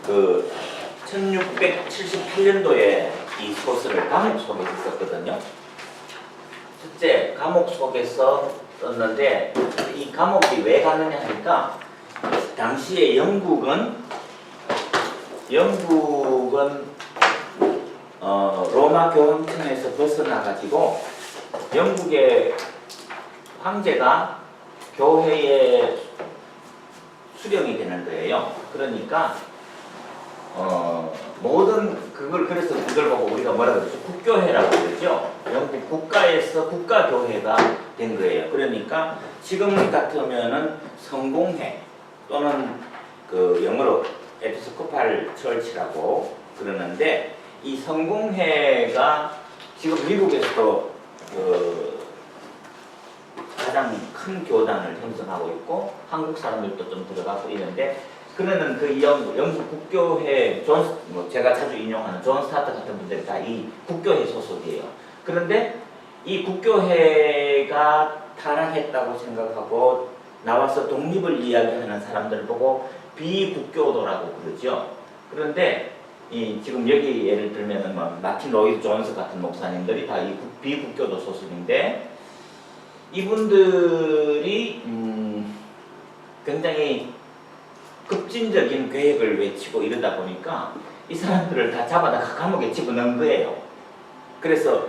그 1678년도에 이 소설을 감옥 속에서 썼거든요. 첫째, 감옥 속에서 썼는데 이 감옥이 왜 가느냐 하니까 당시에 영국은 로마 교황청에서 벗어나가지고 영국의 황제가 교회에 수령이 되는 거예요. 그러니까 모든 그래서 그걸 보고 우리가 뭐라 그러죠? 국교회라고 그러죠. 영국 국가에서 국가교회가 된 거예요. 그러니까 지금 같으면은 성공회 또는 그 영어로 에피스코팔 처치라고 그러는데 이 성공회가 지금 미국에서도 가장 큰 교단을 형성하고 있고 한국 사람들도 좀 들어가고 있는데 그러는 그 영국 국교회 제가 자주 인용하는 존 스타트 같은 분들이 다 이 국교회 소속이에요. 그런데 이 국교회가 타락했다고 생각하고 나와서 독립을 이야기하는 사람들을 보고 비국교도라고 그러죠. 그런데 지금 여기 예를 들면은 마틴 로이드 존스 같은 목사님들이 다 이 비국교도 소속인데 이분들이 굉장히 급진적인 계획을 외치고 이러다 보니까 이 사람들을 다 잡아다가 감옥에 집어넣은 거예요. 그래서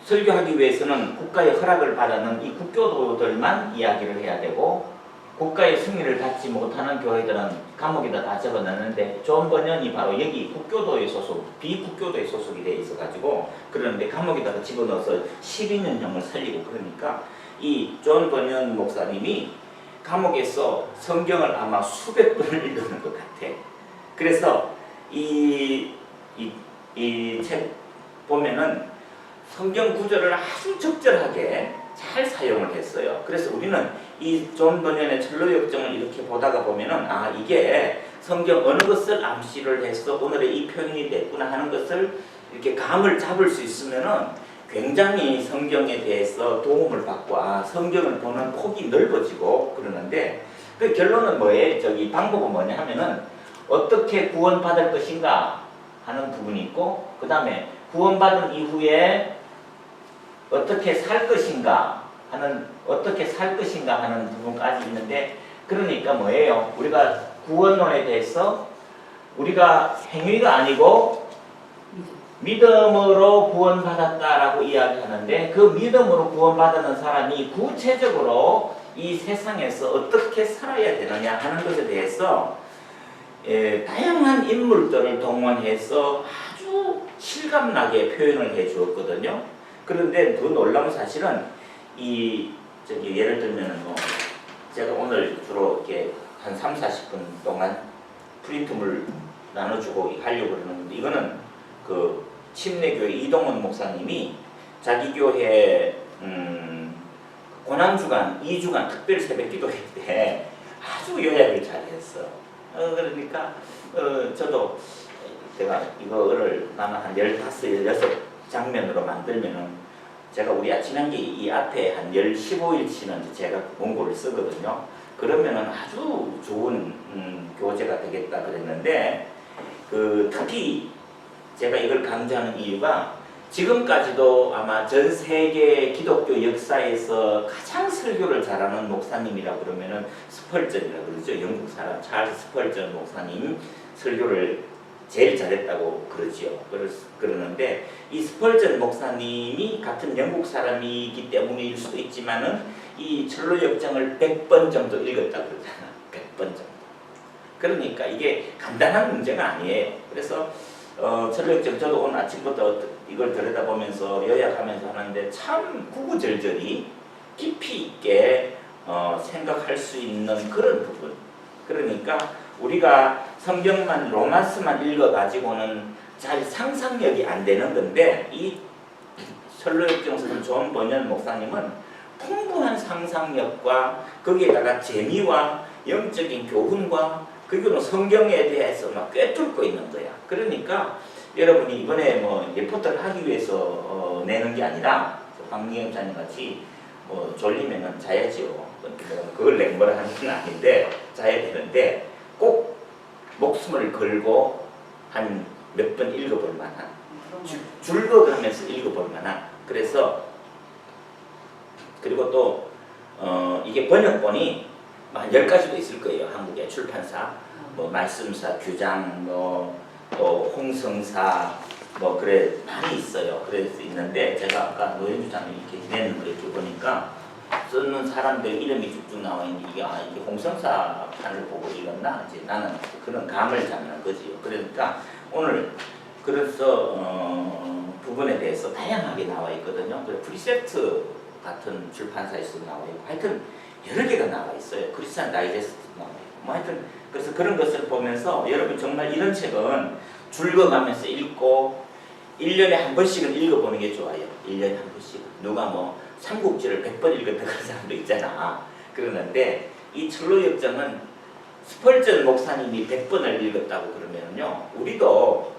설교하기 위해서는 국가의 허락을 받아는 이 국교도들만 이야기를 해야 되고 국가의 승인을 받지 못하는 교회들은 감옥에다 다 집어넣는데 존 버년이 바로 여기 국교도의 소속, 비국교도의 소속이 돼 있어가지고 그러는데 감옥에다가 집어넣어서 12년형을 살리고 그러니까 이 존 버년 목사님이 감옥에서 성경을 아마 수백 번을 읽는 것 같아. 그래서 이 책 보면은 성경 구절을 아주 적절하게 잘 사용을 했어요. 그래서 우리는 이 존 버년의 철로역정을 이렇게 보다가 보면은 이게 성경 어느 것을 암시를 해서 오늘의 이 표현이 됐구나 하는 것을 이렇게 감을 잡을 수 있으면은 굉장히 성경에 대해서 도움을 받고 성경을 보는 폭이 넓어지고 그러는데 그 결론은 뭐예요? 방법은 뭐냐 하면은 어떻게 구원받을 것인가 하는 부분이 있고 그 다음에 구원받은 이후에 어떻게 살 것인가 하는 부분까지 있는데 그러니까 뭐예요? 우리가 구원론에 대해서 우리가 행위가 아니고 믿음으로 구원받았다라고 이야기하는데 그 믿음으로 구원받는 사람이 구체적으로 이 세상에서 어떻게 살아야 되느냐 하는 것에 대해서 다양한 인물들을 동원해서 아주 실감나게 표현을 해 주었거든요. 그런데 더 놀라운 사실은 예를 들면 제가 오늘 주로 이렇게 한 30-40분 동안 프린트물 나눠주고 하려고 그러는데 이거는 그 침례교회 이동원 목사님이 자기 교회 고난주간 2주간 특별 새벽 기도회 때 아주 요약을 잘했어. 그러니까 저도 제가 이거를 아마 한 15, 16장면으로 만들면은 제가 우리 아침향기 이 앞에 한 15일치는 제가 원고를 쓰거든요. 그러면은 아주 좋은 교재가 되겠다 그랬는데 특히 제가 이걸 강조하는 이유가 지금까지도 아마 전 세계 기독교 역사에서 가장 설교를 잘하는 목사님이라 그러면은 스펄전이라 그러죠. 영국 사람 찰스 스펄전 목사님 설교를 제일 잘했다고 그러는데 이 스펄전 목사님이 같은 영국 사람이기 때문일 수도 있지만은 이 철로역정을 100번 정도 읽었다 그러잖아. 100번 정도. 그러니까 이게 간단한 문제가 아니에요. 그래서 철로역정 저도 오늘 아침부터 이걸 들여다보면서 요약하면서 하는데 참 구구절절히 깊이 있게 생각할 수 있는 그런 부분. 그러니까 우리가 성경만 로마스만 읽어가지고는 잘 상상력이 안 되는 건데 이 철로역정서는 존 버년 목사님은 풍부한 상상력과 거기에다가 재미와 영적인 교훈과 그리고 성경에 대해서 막 꿰뚫고 있는 거야. 그러니까 여러분이 이번에 리포트를 하기 위해서 내는 게 아니라 박미경 목사님 같이 졸리면은 자야지요. 그걸 낸 거라 하는 건 아닌데 자야 되는데 꼭 목숨을 걸고 한 몇 번 읽어볼 만한, 줄거가면서 읽어볼 만한. 그래서 그리고 또 이게 번역본이 한 10가지도 있을 거예요. 한국의 출판사, 뭐 말씀사, 규장, 또 홍성사, 뭐 그래 많이 있어요. 그래서 있는데 제가 아까 노현주 장님 이렇게 내는 거 이렇게 보니까 쓰는 사람들 이름이 쭉쭉 나와 있는데 이게 홍성사 판을 보고 읽었나? 이제 나는 그런 감을 잡는 거지요. 그러니까 오늘 그래서 부분에 대해서 다양하게 나와 있거든요. 그래 프리셉트 같은 출판사에서 나와 있고 하여튼 여러 개가 나와 있어요. 크리스찬 다이제스트도 나와 있고 뭐 하여튼 그래서 그런 것을 보면서 여러분 정말 이런 책은 줄거가면서 읽고 1년에 한 번씩은 읽어보는 게 좋아요. 1년에 한 번씩. 누가 뭐 삼국지를 100번 읽었다 그런 사람도 있잖아. 그러는데 이 철로역정은 스펄전 목사님이 100번을 읽었다고 그러면요. 우리도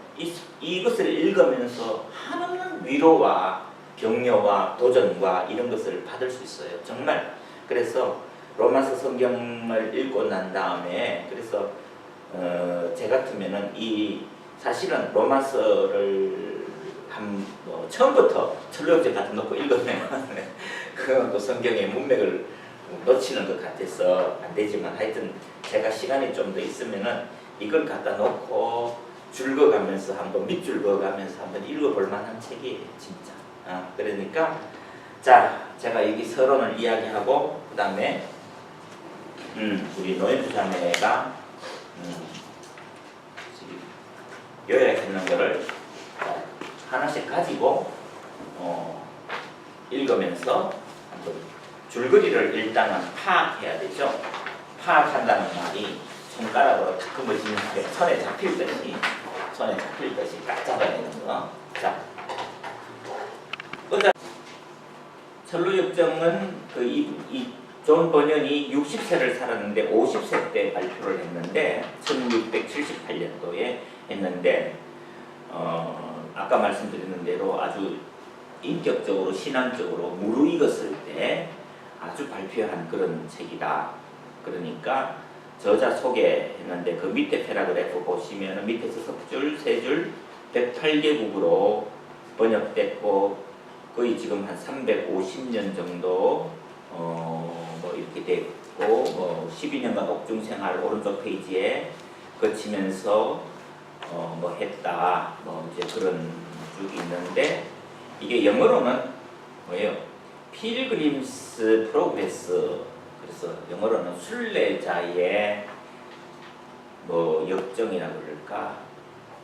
이것을 읽으면서 한없는 위로와 격려와 도전과 이런 것을 받을 수 있어요. 정말. 그래서 로마서 성경을 읽고 난 다음에 그래서 제 같으면은 이 사실은 로마서를 처음부터 철로역정 같은 거 놓고 읽으면 그건 또 성경의 문맥을 놓치는 것 같아서 안 되지만 하여튼 제가 시간이 좀 더 있으면은 이걸 갖다 놓고 줄거가면서 한번 밑줄 그어가면서 한번 읽어볼 만한 책이에요, 진짜. 그러니까 자 제가 여기 서론을 이야기하고 그 다음에 우리 노현주 자매가 요약했는 거를 하나씩 가지고 읽으면서 한번 줄거리를 일단은 파악해야 되죠. 파악한다는 말이 손가락으로 탁 그어지는 게 손에 잡힐 듯이 딱 잡아야 되는 거. 자, 철로역정은 존 버년이 60세를 살았는데 50세 때 발표를 했는데 1678년도에 했는데 아까 말씀드린 대로 아주 인격적으로 신앙적으로 무르익었을 때 아주 발표한 그런 책이다. 그러니까 저자 소개했는데 그 밑에 패러그래프 보시면 밑에서 석줄, 세줄 108개국으로 번역됐고 거의 지금 한 350년 정도 뭐 이렇게 됐고 뭐 12년간 옥중생활 오른쪽 페이지에 거치면서 뭐 했다 뭐 이제 그런 쪽이 있는데 이게 영어로는 뭐예요? 필그림스 프로그레스. 그래서 영어로는 순례자의 뭐 역정이라 그럴까?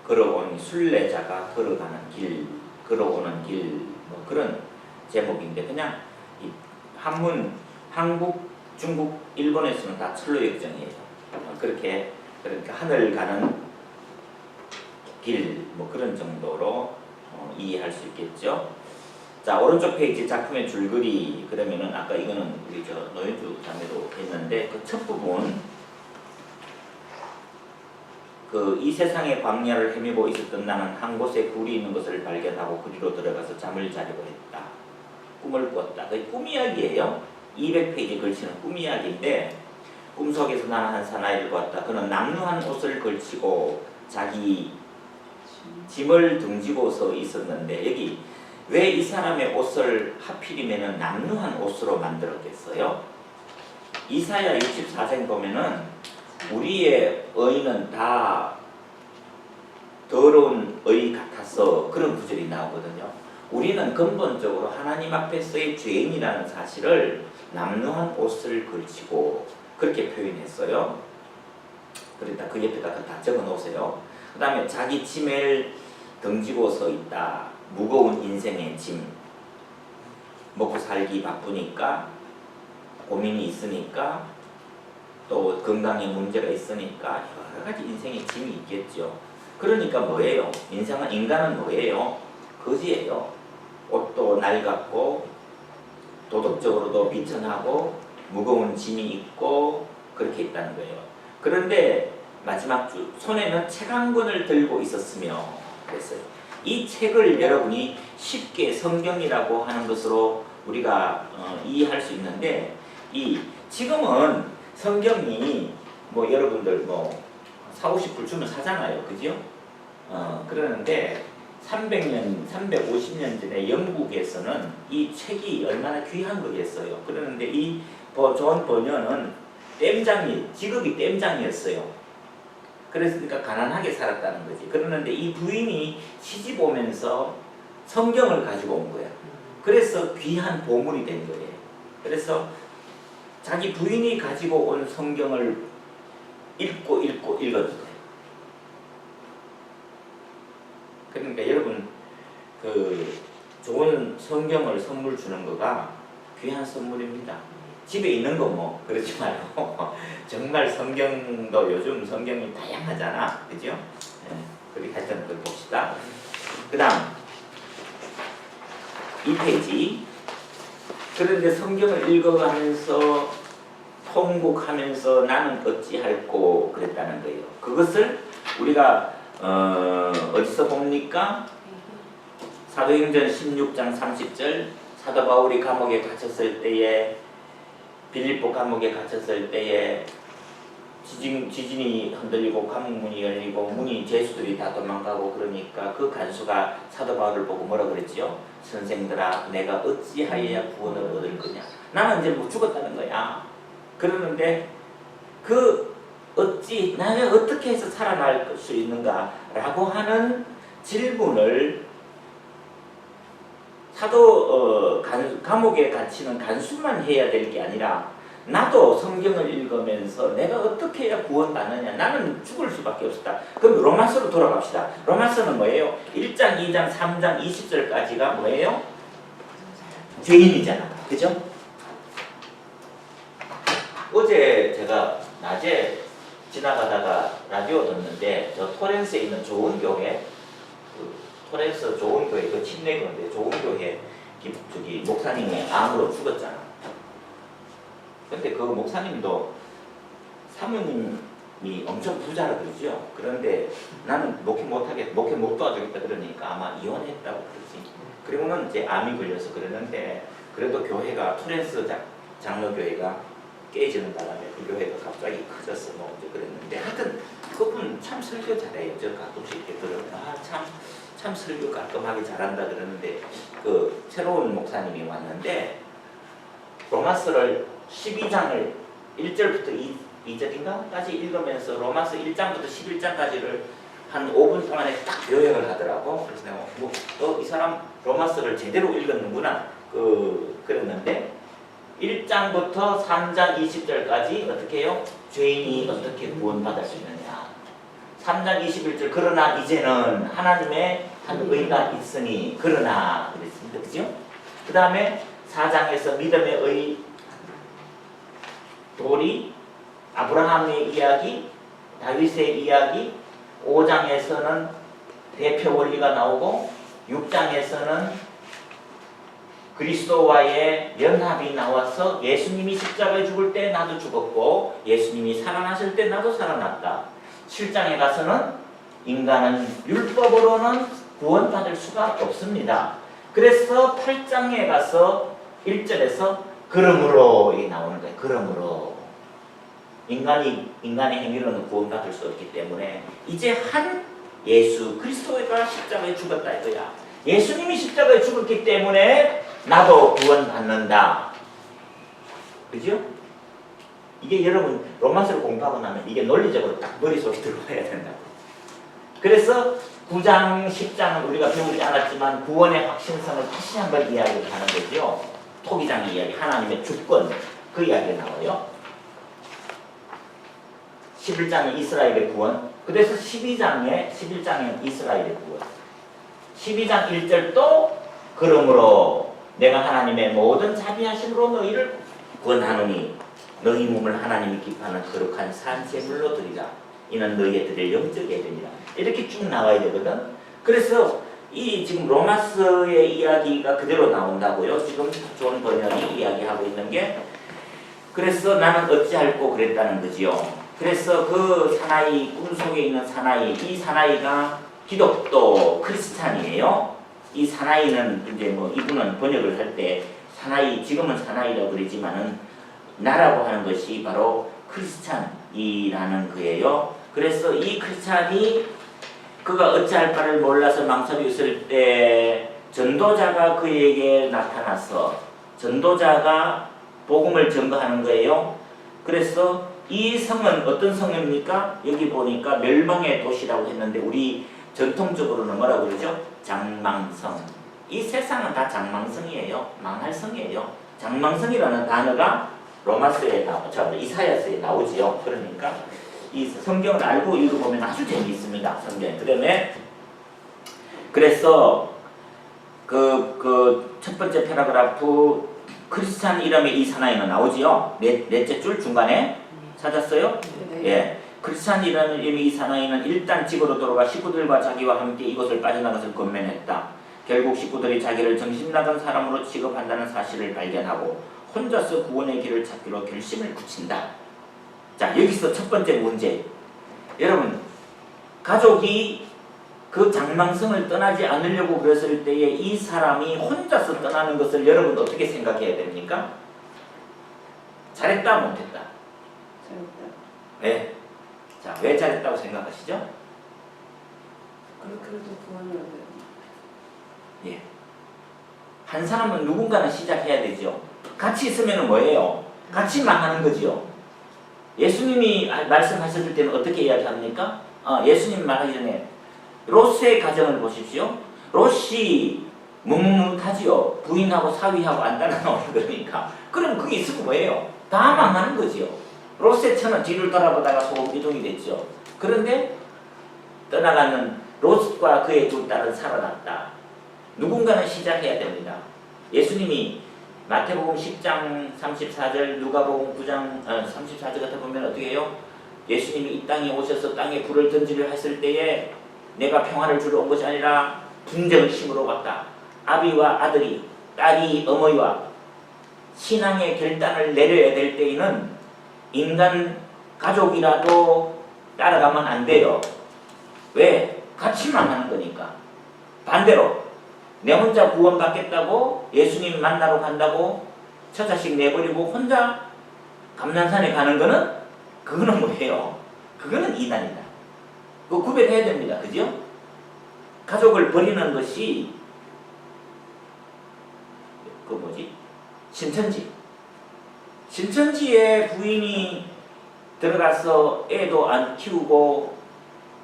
걸어온 순례자가 걸어가는 길, 걸어오는 길 뭐 그런 제목인데 그냥 이 한문 한국, 중국, 일본에서는 다 철로역정이에요. 그렇게 그러니까 하늘 가는 길 뭐 그런 정도로 이해할 수 있겠죠. 자 오른쪽 페이지 작품의 줄거리 그러면은 아까 이거는 우리 저 노현주 자매도 했는데 그 첫 부분 이 세상의 광야를 헤매고 있었던 나는 한 곳에 굴이 있는 것을 발견하고 그리로 들어가서 잠을 자려고 했다. 꿈을 꿨다. 그게 꿈 이야기예요. 200페이지 걸치는 꿈 이야기인데 꿈속에서 나는 한 사나이를 보았다. 그는 남루한 옷을 걸치고 자기 짐을 등지고서 있었는데 여기 왜 이 사람의 옷을 하필이면 남루한 옷으로 만들었겠어요? 이사야 64장 보면은 우리의 의는 다 더러운 의 같아서 그런 구절이 나오거든요. 우리는 근본적으로 하나님 앞에서의 죄인이라는 사실을 남루한 옷을 걸치고 그렇게 표현했어요. 그러니까 그 옆에다 다 적어 놓으세요. 그 다음에 자기 짐을 등지고 서 있다. 무거운 인생의 짐. 먹고 살기 바쁘니까 고민이 있으니까 또 건강에 문제가 있으니까 여러 가지 인생의 짐이 있겠죠. 그러니까 뭐예요? 인간은 뭐예요? 거지예요. 옷도 낡았고 도덕적으로도 비천하고 무거운 짐이 있고 그렇게 있다는 거예요. 그런데 마지막 줄 손에는 책 한 권을 들고 있었으며 그랬어요. 이 책을 여러분이 쉽게 성경이라고 하는 것으로 우리가 이해할 수 있는데 지금은 성경이 뭐 여러분들 뭐 40~50불 주면 사잖아요. 그죠? 그러는데 300년, 350년 전에 영국에서는 이 책이 얼마나 귀한 거겠어요. 그러는데 이 존 버녀는 직업이 땜장이었어요. 그랬으니까 가난하게 살았다는 거지. 그러는데 이 부인이 시집 오면서 성경을 가지고 온 거야. 그래서 귀한 보물이 된 거예요. 그래서 자기 부인이 가지고 온 성경을 읽고 읽어주세요. 그러니까 여러분 그 좋은 성경을 선물 주는 거가 귀한 선물입니다. 집에 있는 거 뭐 그러지 말고 정말 성경도 요즘 성경이 다양하잖아, 그죠? 네, 그렇게 하여튼 그 봅시다. 그다음 2페이지. 그런데 성경을 읽어가면서 통곡하면서 나는 어찌할꼬 그랬다는 거예요. 그것을 우리가 어디서 봅니까? 사도행전 16장 30절 사도 바울이 감옥에 갇혔을 때에 빌립보 감옥에 갇혔을 때에 지진이 흔들리고 감옥문이 열리고 문이 죄수들이 다 도망가고 그러니까 그 간수가 사도 바울을 보고 뭐라 그랬지요? 선생들아 내가 어찌하여야 구원을 얻을 거냐. 나는 이제 못 죽었다는 거야. 그러는데 나는 어떻게 해서 살아날 수 있는가 라고 하는 질문을 감옥에 갇히는 간수만 해야 될 게 아니라 나도 성경을 읽으면서 내가 어떻게 해야 구원받느냐. 나는 죽을 수밖에 없었다. 그럼 로마서로 돌아갑시다. 로마서는 뭐예요? 1장, 2장, 3장, 20절까지가 뭐예요? 죄인이잖아. 그죠? 어제 제가 낮에 지나가다가 라디오 듣는데 저 토렌스에 있는 좋은 교회 토렌스 좋은 교회 그 침례교인데 좋은 교회 저기 목사님이 암으로 죽었잖아. 근데 그 목사님도 사모님이 엄청 부자라 그러죠. 그런데 나는 목회 못 도와주겠다 그러니까 아마 이혼했다고 그러지. 그리고는 이제 암이 걸려서 그러는데 그래도 교회가 토렌스 장로교회가 깨지는 바람에 그 교회가 갑자기 커졌어 뭐 이제 그랬는데 하여튼 그분 참 설교 잘해요. 저 가끔씩 이렇게 들으면 참 설교 깔끔하게 잘한다 그러는데 그 새로운 목사님이 왔는데 로마서를 12장을 1절부터 2절인가까지 읽으면서 로마서 1장부터 11장까지를 한 5분 동안에 딱 요약을 하더라고. 그래서 내가 이 사람 로마서를 제대로 읽었는구나 그랬는데 1장부터 3장 20절까지 어떻게 해요? 죄인이 어떻게 구원받을 수 있느냐. 3장 21절 그러나 이제는 하나님의 한 의가 있으니 그러나 그랬습니다. 그죠? 그 다음에 4장에서 믿음의 의 도리 아브라함의 이야기 다윗의 이야기 5장에서는 대표 원리가 나오고 6장에서는 그리스도와의 연합이 나와서 예수님이 십자가에 죽을 때 나도 죽었고 예수님이 살아나실 때 나도 살아났다. 7장에 가서는 인간은 율법으로는 구원받을 수가 없습니다. 그래서 8장에 가서 1절에서 그러므로 이 나오는 거예요. 그러므로 인간의 행위로는 구원받을 수 없기 때문에 이제 한 예수 그리스도가 십자가에 죽었다 이거야. 예수님이 십자가에 죽었기 때문에 나도 구원받는다. 그죠? 이게 여러분 로마서를 공부하고 나면 이게 논리적으로 딱 머릿속에 들어와야 된다고. 그래서 9장, 10장은 우리가 배우지 않았지만 구원의 확신성을 다시 한번 이야기하는 거죠. 토기장의 이야기, 하나님의 주권 그 이야기가 나와요. 11장이 이스라엘의 구원. 그래서 11장에 이스라엘의 구원. 12장 1절도 그러므로 내가 하나님의 모든 자비하심으로 너희를 구원하노니 너희 몸을 하나님이 기뻐하는 거룩한 산 제물로 드리라. 이는 너희의 드릴 영적 예배니라. 이렇게 쭉 나와야 되거든. 그래서 이 지금 로마서의 이야기가 그대로 나온다고요. 지금 존 번역이 이야기하고 있는 게. 그래서 나는 어찌할꼬 그랬다는 거지요. 그래서 그 사나이, 꿈속에 있는 사나이, 이 사나이가 기독교 크리스찬이에요. 이 사나이는 이제 뭐 이분은 번역을 할 때 사나이, 지금은 사나이라고 그러지만은 나라고 하는 것이 바로 크리스찬, 크리스찬이라는 거예요. 그래서 이 크리스찬이 그가 어찌할 바를 몰라서 망설이 있을 때 전도자가 그에게 나타나서 전도자가 복음을 전거하는 거예요. 그래서 이 성은 어떤 성입니까? 여기 보니까 멸망의 도시라고 했는데 우리 전통적으로는 뭐라고 그러죠? 장망성. 이 세상은 다 장망성이에요. 망할 성이에요. 장망성이라는 단어가 로마서에 나오죠. 이사야서에 나오지요. 그러니까 이 성경을 알고 읽어보면 아주 재미있습니다. 성경. 그다음에 그래서 그 첫 번째 패러그래프 크리스찬 이름의 이 사나이는 나오지요. 넷째 줄 중간에 찾았어요? 네. 예. 크리스찬 이름의 이 사나이는 일단 집으로 돌아가 식구들과 자기와 함께 이곳을 빠져나가서 건면했다. 결국 식구들이 자기를 정신나간 사람으로 취급한다는 사실을 발견하고 혼자서 구원의 길을 찾기로 결심을 굳힌다. 자, 여기서 첫 번째 문제. 여러분, 가족이 그 장망성을 떠나지 않으려고 그랬을 때에 이 사람이 혼자서 떠나는 것을 여러분 어떻게 생각해야 됩니까? 잘했다, 못했다? 잘했다. 네. 자, 왜 잘했다고 생각하시죠? 그래도 구원을 얻어요. 예. 한 사람은 누군가는 시작해야 되죠. 같이 있으면 뭐예요? 같이 망하는 거지요. 예수님이 말씀하셨을 때는 어떻게 이야기합니까? 예수님 말하기 전에 롯의 가정을 보십시오. 롯이 묵묵하지요. 부인하고 사위하고 안 따라나오는 거니까. 그럼 그게 있으면 뭐예요? 다 망하는 거지요. 롯의 처는 뒤를 돌아보다가 소금 기둥이 됐죠. 그런데 떠나가는 롯과 그의 두 딸은 살아났다. 누군가는 시작해야 됩니다. 예수님이 마태복음 10장 34절, 누가복음 9장 34절 같은 보면 어떻게 해요? 예수님이 이 땅에 오셔서 땅에 불을 던지려 했을 때에 내가 평화를 주러 온 것이 아니라 분쟁을 심으러 왔다. 아비와 아들이, 딸이 어머니와 신앙의 결단을 내려야 될 때에는 인간 가족이라도 따라가면 안 돼요. 왜? 같이 망하는 거니까. 반대로 내 혼자 구원받겠다고 예수님 만나러 간다고 처자식 내버리고 혼자 감난산에 가는 거는 그거는 뭐예요? 그거는 이단이다. 그거 구별해야 됩니다. 그죠? 가족을 버리는 것이 그 뭐지? 신천지. 신천지에 부인이 들어가서 애도 안 키우고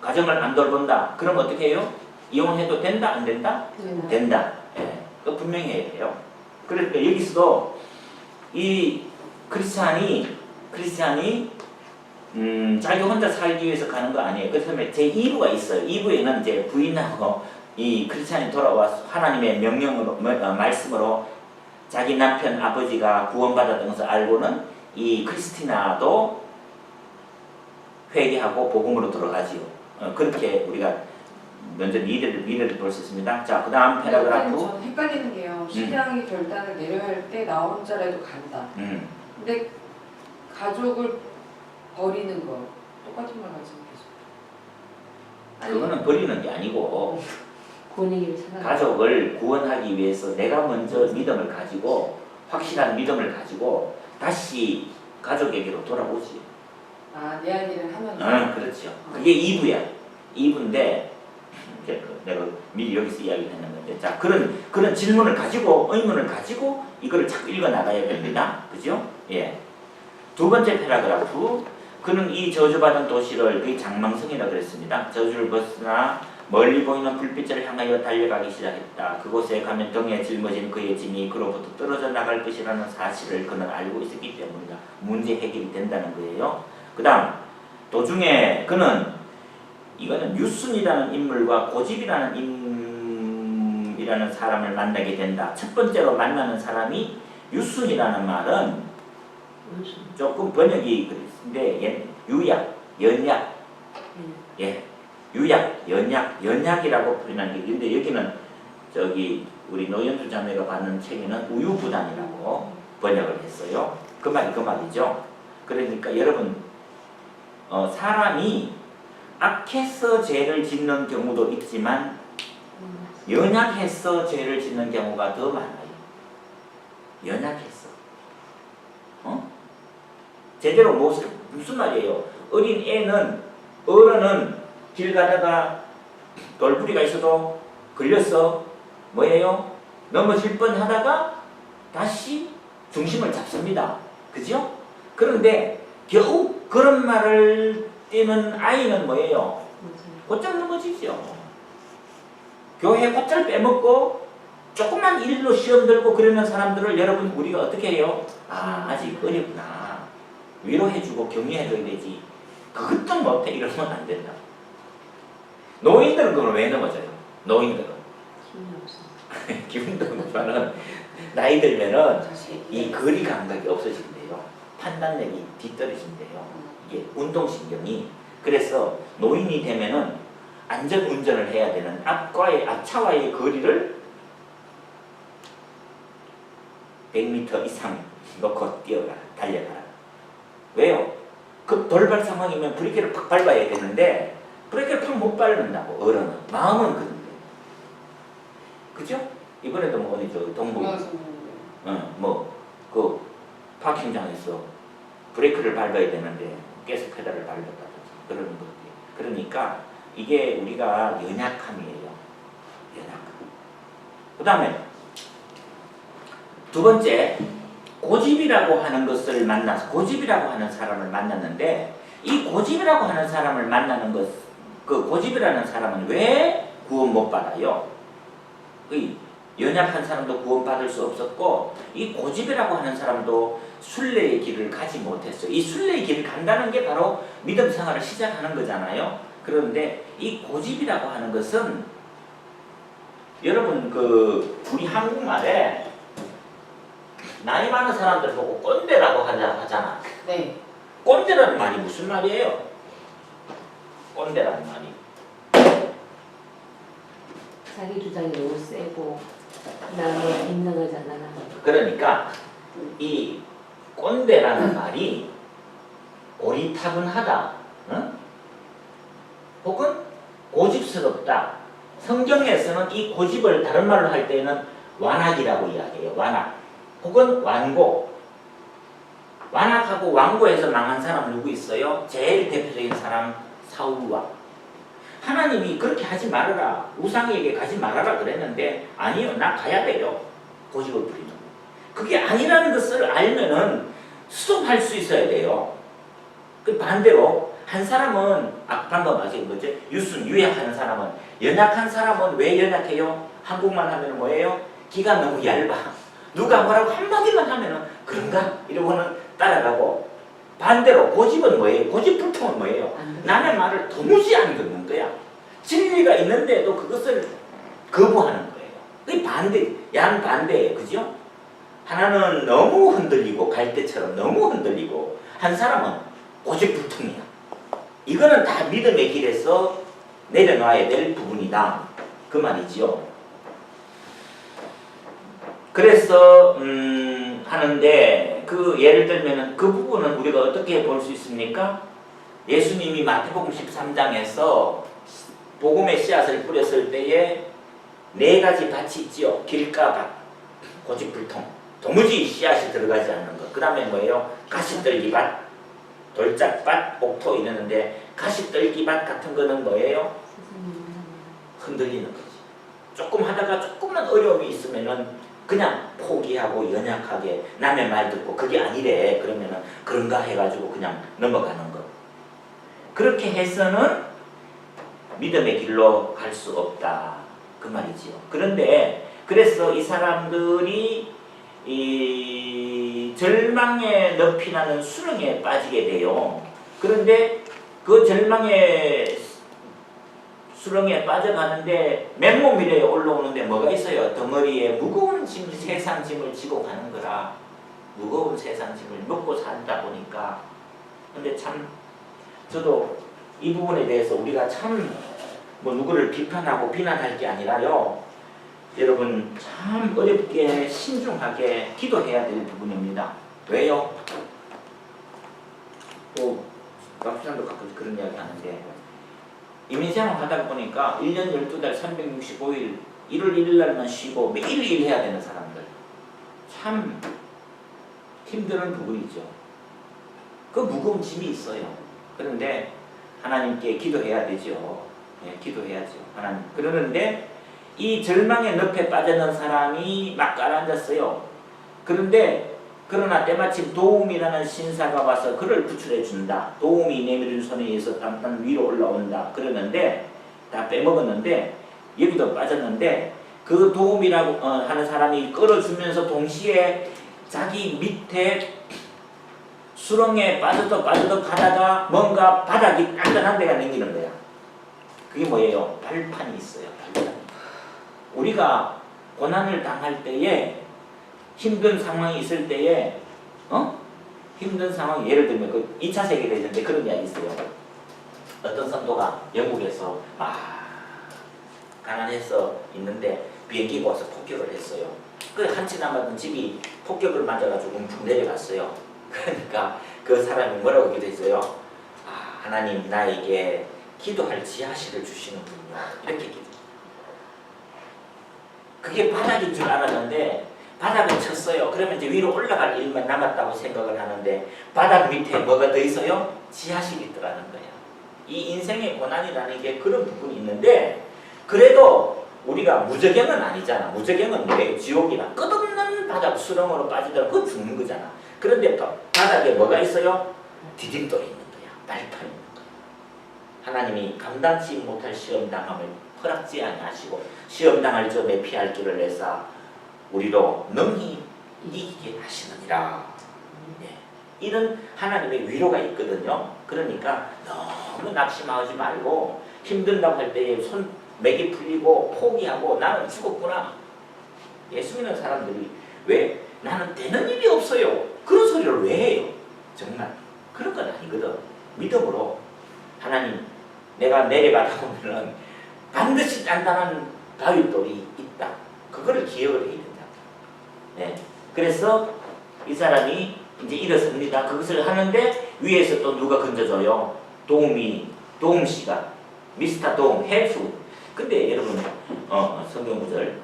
가정을 안 돌본다. 그럼 어떻게 해요? 이혼해도 된다? 안 된다? 된다. 예. 그거 분명히 해야 돼요. 그러니까 여기서도 이 크리스찬이 자기 혼자 살기 위해서 가는 거 아니에요. 그래서 제2부가 있어요. 2부에는 이제 부인하고 이 크리스찬이 돌아와서 하나님의 명령으로 말씀으로 자기 남편 아버지가 구원받았던 것을 알고는 이 크리스티나도 회개하고 복음으로 들어가지요. 그렇게 우리가 먼저 미래를 볼 수 있습니다. 자, 그 다음 패러그래프. 저는 헷갈리는 게요. 신앙이 결단을 내려야 할 때 나 혼자라도 간다. 근데 가족을 버리는 거 똑같은 말 같지만 계속. 그거는 버리는 게 아니고 구원의 가족을 구원하기 위해서 내가 먼저 믿음을 가지고 확실한 믿음을 가지고 다시 가족에게로 돌아오지. 내 할 일을 하면서. 그렇죠. 그게 2부야. 2부인데 내가 미리 여기서 이야기를 했는 건데, 자, 그런 질문을 가지고 의문을 가지고 이거를 자꾸 읽어 나가야 됩니다. 그죠? 예. 두 번째 패러그래프. 그는 이 저주받은 도시를 그의 장망성이라고 그랬습니다. 저주를 벗어나 멀리 보이는 불빛을 향하여 달려가기 시작했다. 그곳에 가면 등에 짊어진 그의 짐이 그로부터 떨어져 나갈 것이라는 사실을 그는 알고 있었기 때문이다. 문제 해결이 된다는 거예요. 그 다음 도중에 그는 이거는 유순이라는 인물과 고집이라는 사람을 만나게 된다. 첫 번째로 만나는 사람이 유순이라는 말은 조금 번역이 그랬는데 유약, 연약, 예, 유약, 연약이라고 표현한 게 있는데 여기는 저기 우리 노현주 자매가 받는 책에는 우유부단이라고 번역을 했어요. 그 말이죠. 그러니까 여러분 사람이 악해서 죄를 짓는 경우도 있지만 연약해서 죄를 짓는 경우가 더 많아요. 연약해서. 제대로 무슨 말이에요? 어린 애는 어른은 길 가다가 돌부리가 있어도 걸렸어. 뭐예요? 넘어질 뻔하다가 다시 중심을 잡습니다. 그죠? 그런데 겨우 그런 말을 띄는 아이는 뭐예요? 곧장 넘어지죠. 교회 곧잘 빼먹고 조금만 일로 시험 들고 그러는 사람들을 여러분 우리가 어떻게 해요? 아, 아직 어렵구나. 위로해주고 격려해줘야 되지. 그것도 못해. 이러면 안 된다. 노인들은 그걸 왜 넘어져요? 노인들은. 힘이 없어. 기분도 없지만은 나이 들면은 이 거리 감각이 없어진대요. 판단력이 뒤떨어진대요. 이게 운동신경이. 그래서 노인이 되면은 안전 운전을 해야 되는 앞차와의 거리를 100m 이상 놓고 뛰어가라, 달려가라. 왜요? 그 돌발 상황이면 브레이크를 팍 밟아야 되는데 브레이크를 팍 못 밟는다고. 어른은. 마음은 그런데. 그죠? 이번에도 뭐 어디 저 동부 그 파킹장에서 브레이크를 밟아야 되는데 가스 페달을 밟았다든지 그런 것들. 그러니까 이게 우리가 연약함이에요. 연약함. 그 다음에 두 번째, 고집이라고 하는 것을 만나서 고집이라고 하는 사람을 만났는데 이 고집이라고 하는 사람을 만나는 것, 그 고집이라는 사람은 왜 구원 못 받아요? 이 연약한 사람도 구원받을 수 없었고 이 고집이라고 하는 사람도 순례의 길을 가지 못했어요. 이 순례의 길을 간다는 게 바로 믿음 생활을 시작하는 거잖아요. 그런데 이 고집이라고 하는 것은 여러분 우리 한국말에 나이 많은 사람들 보고 꼰대라고 하잖아. 네. 꼰대라는 말이 무슨 말이에요? 꼰대라는 말이. 자기 주장이 너무 세고 나는 빗나가잖아. 그러니까 이 꼰대라는 말이 고리타분하다, 응? 혹은 고집스럽다. 성경에서는 이 고집을 다른 말로 할 때는 완악이라고 이야기해요. 완악. 혹은 완고. 완악하고 완고해서 망한 사람 누구 있어요? 제일 대표적인 사람 사울왕. 하나님이 그렇게 하지 말아라. 우상에게 가지 말아라 그랬는데 아니요. 나 가야 돼요. 고집을 부리는. 그게 아니라는 것을 알면은 스톱할 수 있어야 돼요. 그 반대로 한 사람은 방금 아시는 거죠? 유약한 사람은 연약한 사람은 왜 연약해요? 한국말 하면 뭐예요? 기가 너무 얇아. 누가 뭐라고 한마디만 하면은 그런가? 이러고는 따라가고 반대로 고집은 뭐예요? 고집불통은 뭐예요? 남의 말을 도무지 안 듣는 거야. 진리가 있는데도 그것을 거부하는 거예요. 그게 반대, 양반대예요. 그죠? 하나는 너무 흔들리고 갈대처럼 너무 흔들리고 한 사람은 고집불통이야. 이거는 다 믿음의 길에서 내려놔야 될 부분이다. 그 말이지요. 그래서 하는데 예를 들면은 그 부분은 우리가 어떻게 볼 수 있습니까? 예수님이 마태복음 13장에서 복음의 씨앗을 뿌렸을 때에 4가지 밭이 있지요. 길가밭, 고집불통, 도무지 씨앗이 들어가지 않는 것. 그 다음에 뭐예요? 가시떨기밭, 돌짝밭, 옥토 이러는데 가시떨기밭 같은 거는 뭐예요? 흔들리는 거지. 조금 하다가 조금만 어려움이 있으면은 그냥 포기하고 연약하게 남의 말 듣고 그게 아니래. 그러면은 그런가 해가지고 그냥 넘어가는 것. 그렇게 해서는 믿음의 길로 갈 수 없다. 그 말이지요. 그런데 그래서 이 사람들이 이 절망의 높이 나는 수렁에 빠지게 돼요. 그런데 그 절망의 수렁에 빠져가는데 맨몸이래 올라오는데 뭐가 있어요? 덩어리에 무거운 짐, 세상 짐을 지고 가는 거라. 무거운 세상 짐을 먹고 살다 보니까. 근데 참 저도 이 부분에 대해서 우리가 참 뭐 누구를 비판하고 비난할 게 아니라요. 여러분 참 어렵게 신중하게 기도해야 될 부분입니다. 왜요? 박수장도 가끔 그런 이야기 하는데 이민생활 하다 보니까 1년 12달 365일 1월 1일 날만 쉬고 매일 일해야 되는 사람들 참 힘든 부분이죠. 그 무거운 짐이 있어요. 그런데 하나님께 기도해야 되죠. 예, 기도해야죠. 하나님. 그러는데 이 절망의 늪에 빠져있는 사람이 막 가라앉았어요. 그러나 때마침 도움이라는 신사가 와서 그를 구출해 준다. 도움이 내밀은 손에 의해서 단단 위로 올라온다. 그러는데 다 빼먹었는데 여기도 빠졌는데 그 도움이라고 하는 사람이 끌어주면서 동시에 자기 밑에 수렁에 빠져도 가다가 뭔가 바닥이 단단한 데가 생기는 거야. 그게 뭐예요? 발판이 있어요. 발판. 우리가 고난을 당할 때에 힘든 상황이 있을 때에 힘든 상황, 예를 들면 그 2차 세계대전인데 그런 이야기 있어요. 어떤 선도가 영국에서 가난해서 있는데 비행기가 와서 폭격을 했어요. 그 한치 남았던 집이 폭격을 맞아가지고 움푹 내려갔어요. 그러니까 그 사람이 뭐라고 기도했어요? 하나님 나에게 기도할 지하실을 주시는군요. 이렇게 기도. 그게 바닥인 줄 알았는데 바닥을 쳤어요. 그러면 이제 위로 올라갈 일만 남았다고 생각을 하는데 바닥 밑에 뭐가 더 있어요? 지하실이 있더라는 거예요. 이 인생의 고난이라는 게 그런 부분이 있는데 그래도 우리가 무저갱은 아니잖아. 무저갱은 왜 지옥이나 끝없는 바닥 수렁으로 빠지더라도 그건 죽는 거잖아. 그런데 바닥에 뭐가 있어요? 디딤돌이 있는 거야. 발판이 있는 거야. 하나님이 감당치 못할 시험당함을 허락지 아니하시고 시험당할 점에 피할 길을 내사 우리로 능히 이기게 하시느니라. 네. 이런 하나님의 위로가 있거든요. 그러니까 너무 낙심하지 말고 힘든다고 할 때에 맥이 풀리고 포기하고 나는 죽었구나. 예수 믿는 사람들이 왜 나는 되는 일이 없어요. 그런 소리를 왜 해요? 정말 그런 건 아니거든. 믿음으로 하나님 내가 내려가다 보면은 반드시 단단한 바위돌이 있다. 그거를 기억을 해야 된다. 네. 그래서 이 사람이 이제 일어섭니다. 그것을 하는데 위에서 또 누가 건져줘요? 도움씨가 미스터 도움, 헬프. 근데 여러분 성경 구절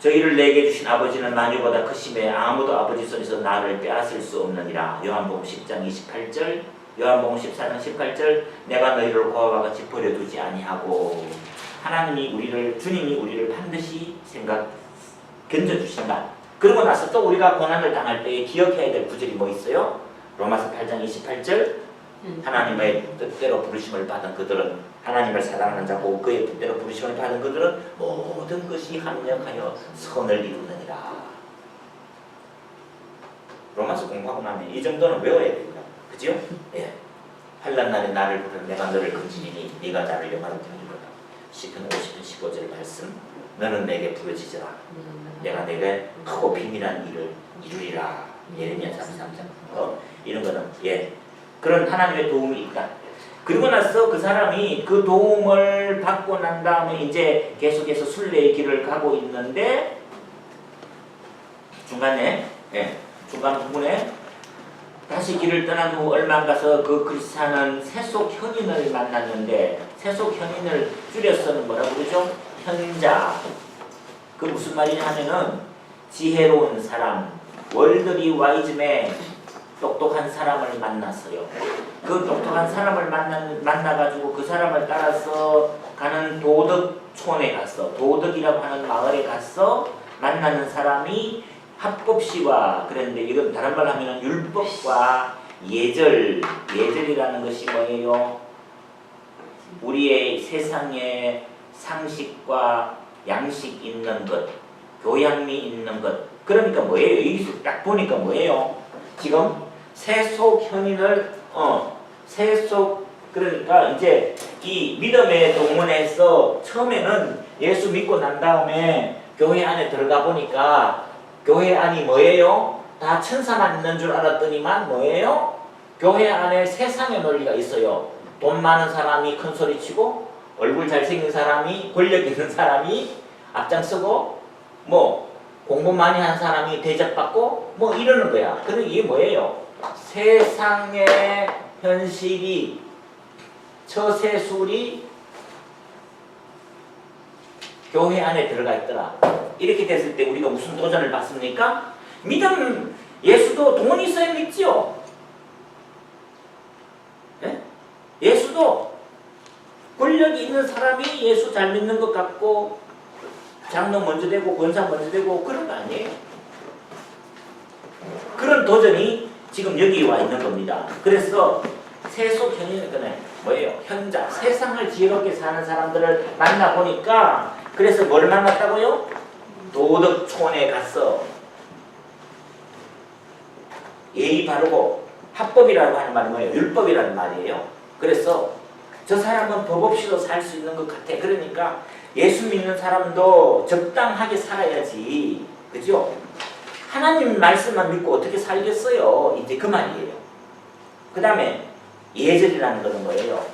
저희를 내게 주신 아버지는 만유보다 크심에 아무도 아버지 손에서 나를 빼앗을 수 없느니라. 요한복음 10장 28절 요한복음 14장 18절 내가 너희를 고아와 같이 버려두지 아니하고 하나님이 주님이 우리를 반드시 견뎌주신다. 그러고 나서 또 우리가 고난을 당할 때에 기억해야 될 구절이 뭐 있어요? 로마서 8장 28절 하나님의 뜻대로 부르심을 받은 그들은 하나님을 사랑하는 자고 그의 뜻대로 부르심을 받은 그들은 모든 것이 합력하여 선을 이루느니라. 로마서 공부하고 나면 이 정도는 외워야 됩니다. 그죠? 예. 환난 날에 나를 부르는 내가 너를 건지리니 네가 나를 영화롭게 하리로다. 시편 50편 15절 말씀 너는 내게 부르짖으라. 내가 내게 크고 비밀한 일을 이루리라. 예레미야 33장. 이런 거는 그런 하나님의 도움이 있다. 그리고 나서 그 사람이 그 도움을 받고 난 다음에 이제 계속해서 순례의 길을 가고 있는데 중간 부분에 다시 길을 떠난 후 얼마 안 가서 그 그리스도는 세속 현인을 만났는데 세속 현인을 줄여서는 뭐라고 그러죠? 현자. 그 무슨 말이냐 하면은 지혜로운 사람, 월드리 와이즈맨, 똑똑한 사람을 만났어요. 그 똑똑한 사람을 만나가지고 그 사람을 따라서 가는 도덕촌에 갔어. 도덕이라고 하는 마을에 갔어. 만나는 사람이 합법시와 그랬는데 이건 다른 말로 하면 율법과 예절이라는 것이 뭐예요? 우리의 세상에 상식과 양식 있는 것, 교양미 있는 것. 그러니까 뭐예요? 여기서 딱 보니까 뭐예요? 지금 세속현인을 그러니까 이제 이 믿음의 동문에서 처음에는 예수 믿고 난 다음에 교회 안에 들어가 보니까 교회 안이 뭐예요? 다 천사만 있는 줄 알았더니만 뭐예요? 교회 안에 세상의 논리가 있어요. 돈 많은 사람이 큰 소리 치고 얼굴 잘생긴 사람이 권력 있는 사람이 앞장서고 뭐 공부 많이 한 사람이 대접받고 뭐 이러는 거야. 근데 이게 뭐예요? 세상의 현실이 처세술이 교회 안에 들어가 있더라. 이렇게 됐을 때 우리가 무슨 도전을 받습니까? 믿음, 예수도 돈 있어야 믿지요. 예수도 권력이 있는 사람이 예수 잘 믿는 것 같고 장로 먼저 되고 권사 먼저 되고 그런 거 아니에요. 그런 도전이 지금 여기 와 있는 겁니다. 그래서 세속현인은 뭐예요? 현자, 세상을 지혜롭게 사는 사람들을 만나보니까 그래서 뭘 만났다고요? 도덕촌에 가서 예의 바르고 합법이라고 하는 말이 뭐예요? 율법이라는 말이에요. 그래서 저 사람은 법 없이도 살 수 있는 것 같아. 그러니까 예수 믿는 사람도 적당하게 살아야지. 그죠? 하나님 말씀만 믿고 어떻게 살겠어요? 이제 그 말이에요. 그 다음에 예절이라는 것은 뭐예요?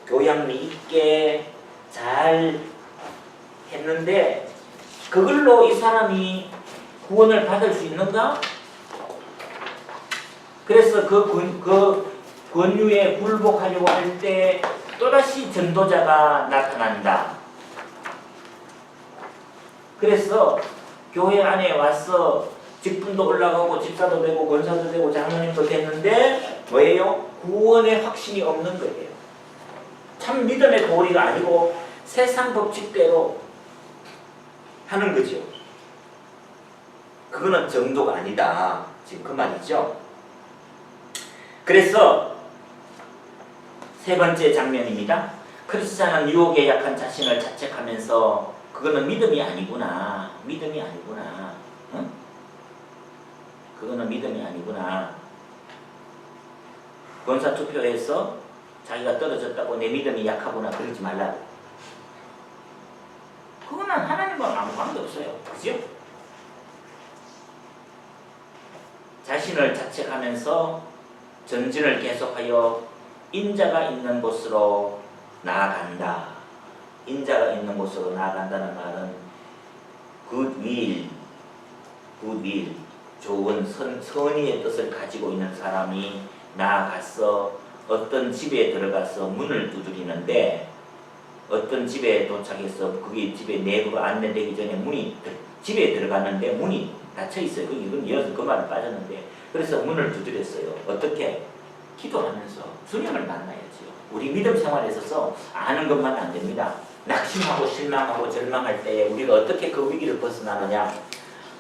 교양미 있게 잘 했는데 그걸로 이 사람이 구원을 받을 수 있는가? 그래서 그 권유에 굴복하려고 할 때 또다시 전도자가 나타난다. 그래서 교회 안에 와서 직분도 올라가고 집사도 되고 권사도 되고 장로님도 됐는데 뭐예요? 구원의 확신이 없는 거예요. 참 믿음의 도리가 아니고 세상 법칙대로 하는 거죠. 그거는 정도가 아니다. 지금 그 말이죠. 그래서 세 번째 장면입니다. 크리스찬은 유혹에 약한 자신을 자책하면서 그거는 믿음이 아니구나. 믿음이 아니구나. 응? 그거는 믿음이 아니구나. 권사 투표에서 자기가 떨어졌다고 내 믿음이 약하구나 그러지 말라고. 그거는 하나님과 아무 관계없어요. 그죠? 자신을 자책하면서 전진을 계속하여 인자가 있는 곳으로 나아간다. 인자가 있는 곳으로 나아간다는 말은 굿윌, 좋은 선의의 뜻을 가지고 있는 사람이 나아가서 어떤 집에 들어가서 문을 두드리는데 어떤 집에 도착해서 그게 집에 내부가 안내되기 전에 집에 들어갔는데 문이 닫혀 있어요. 이건 이어서 그 말을 빠졌는데 그래서 문을 두드렸어요. 어떻게? 기도하면서 주님을 만나야지요. 우리 믿음 생활에 있어서 아는 것만 안 됩니다. 낙심하고 실망하고 절망할 때 우리가 어떻게 그 위기를 벗어나느냐?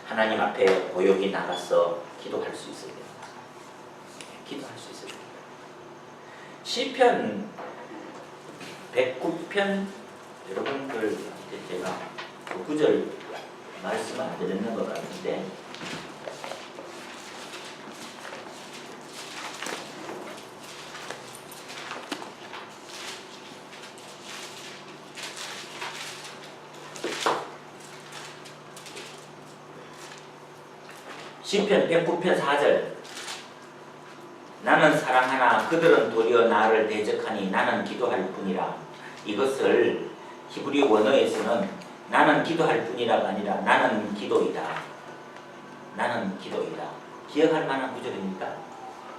하나님 앞에 고요히 나가서 기도할 수 있어야 됩니다. 기도할 수 있어야 됩니다. 시편 109편 여러분들 제가 그 구절 말씀 안 드렸는 것 같은데 시편 109편 4절 나는 사랑하나 그들은 도리어 나를 대적하니 나는 기도할 뿐이라. 이것을 히브리 원어에서는 나는 기도할 뿐이라가 아니라 나는 기도이다. 나는 기도이다. 기억할 만한 구절입니다.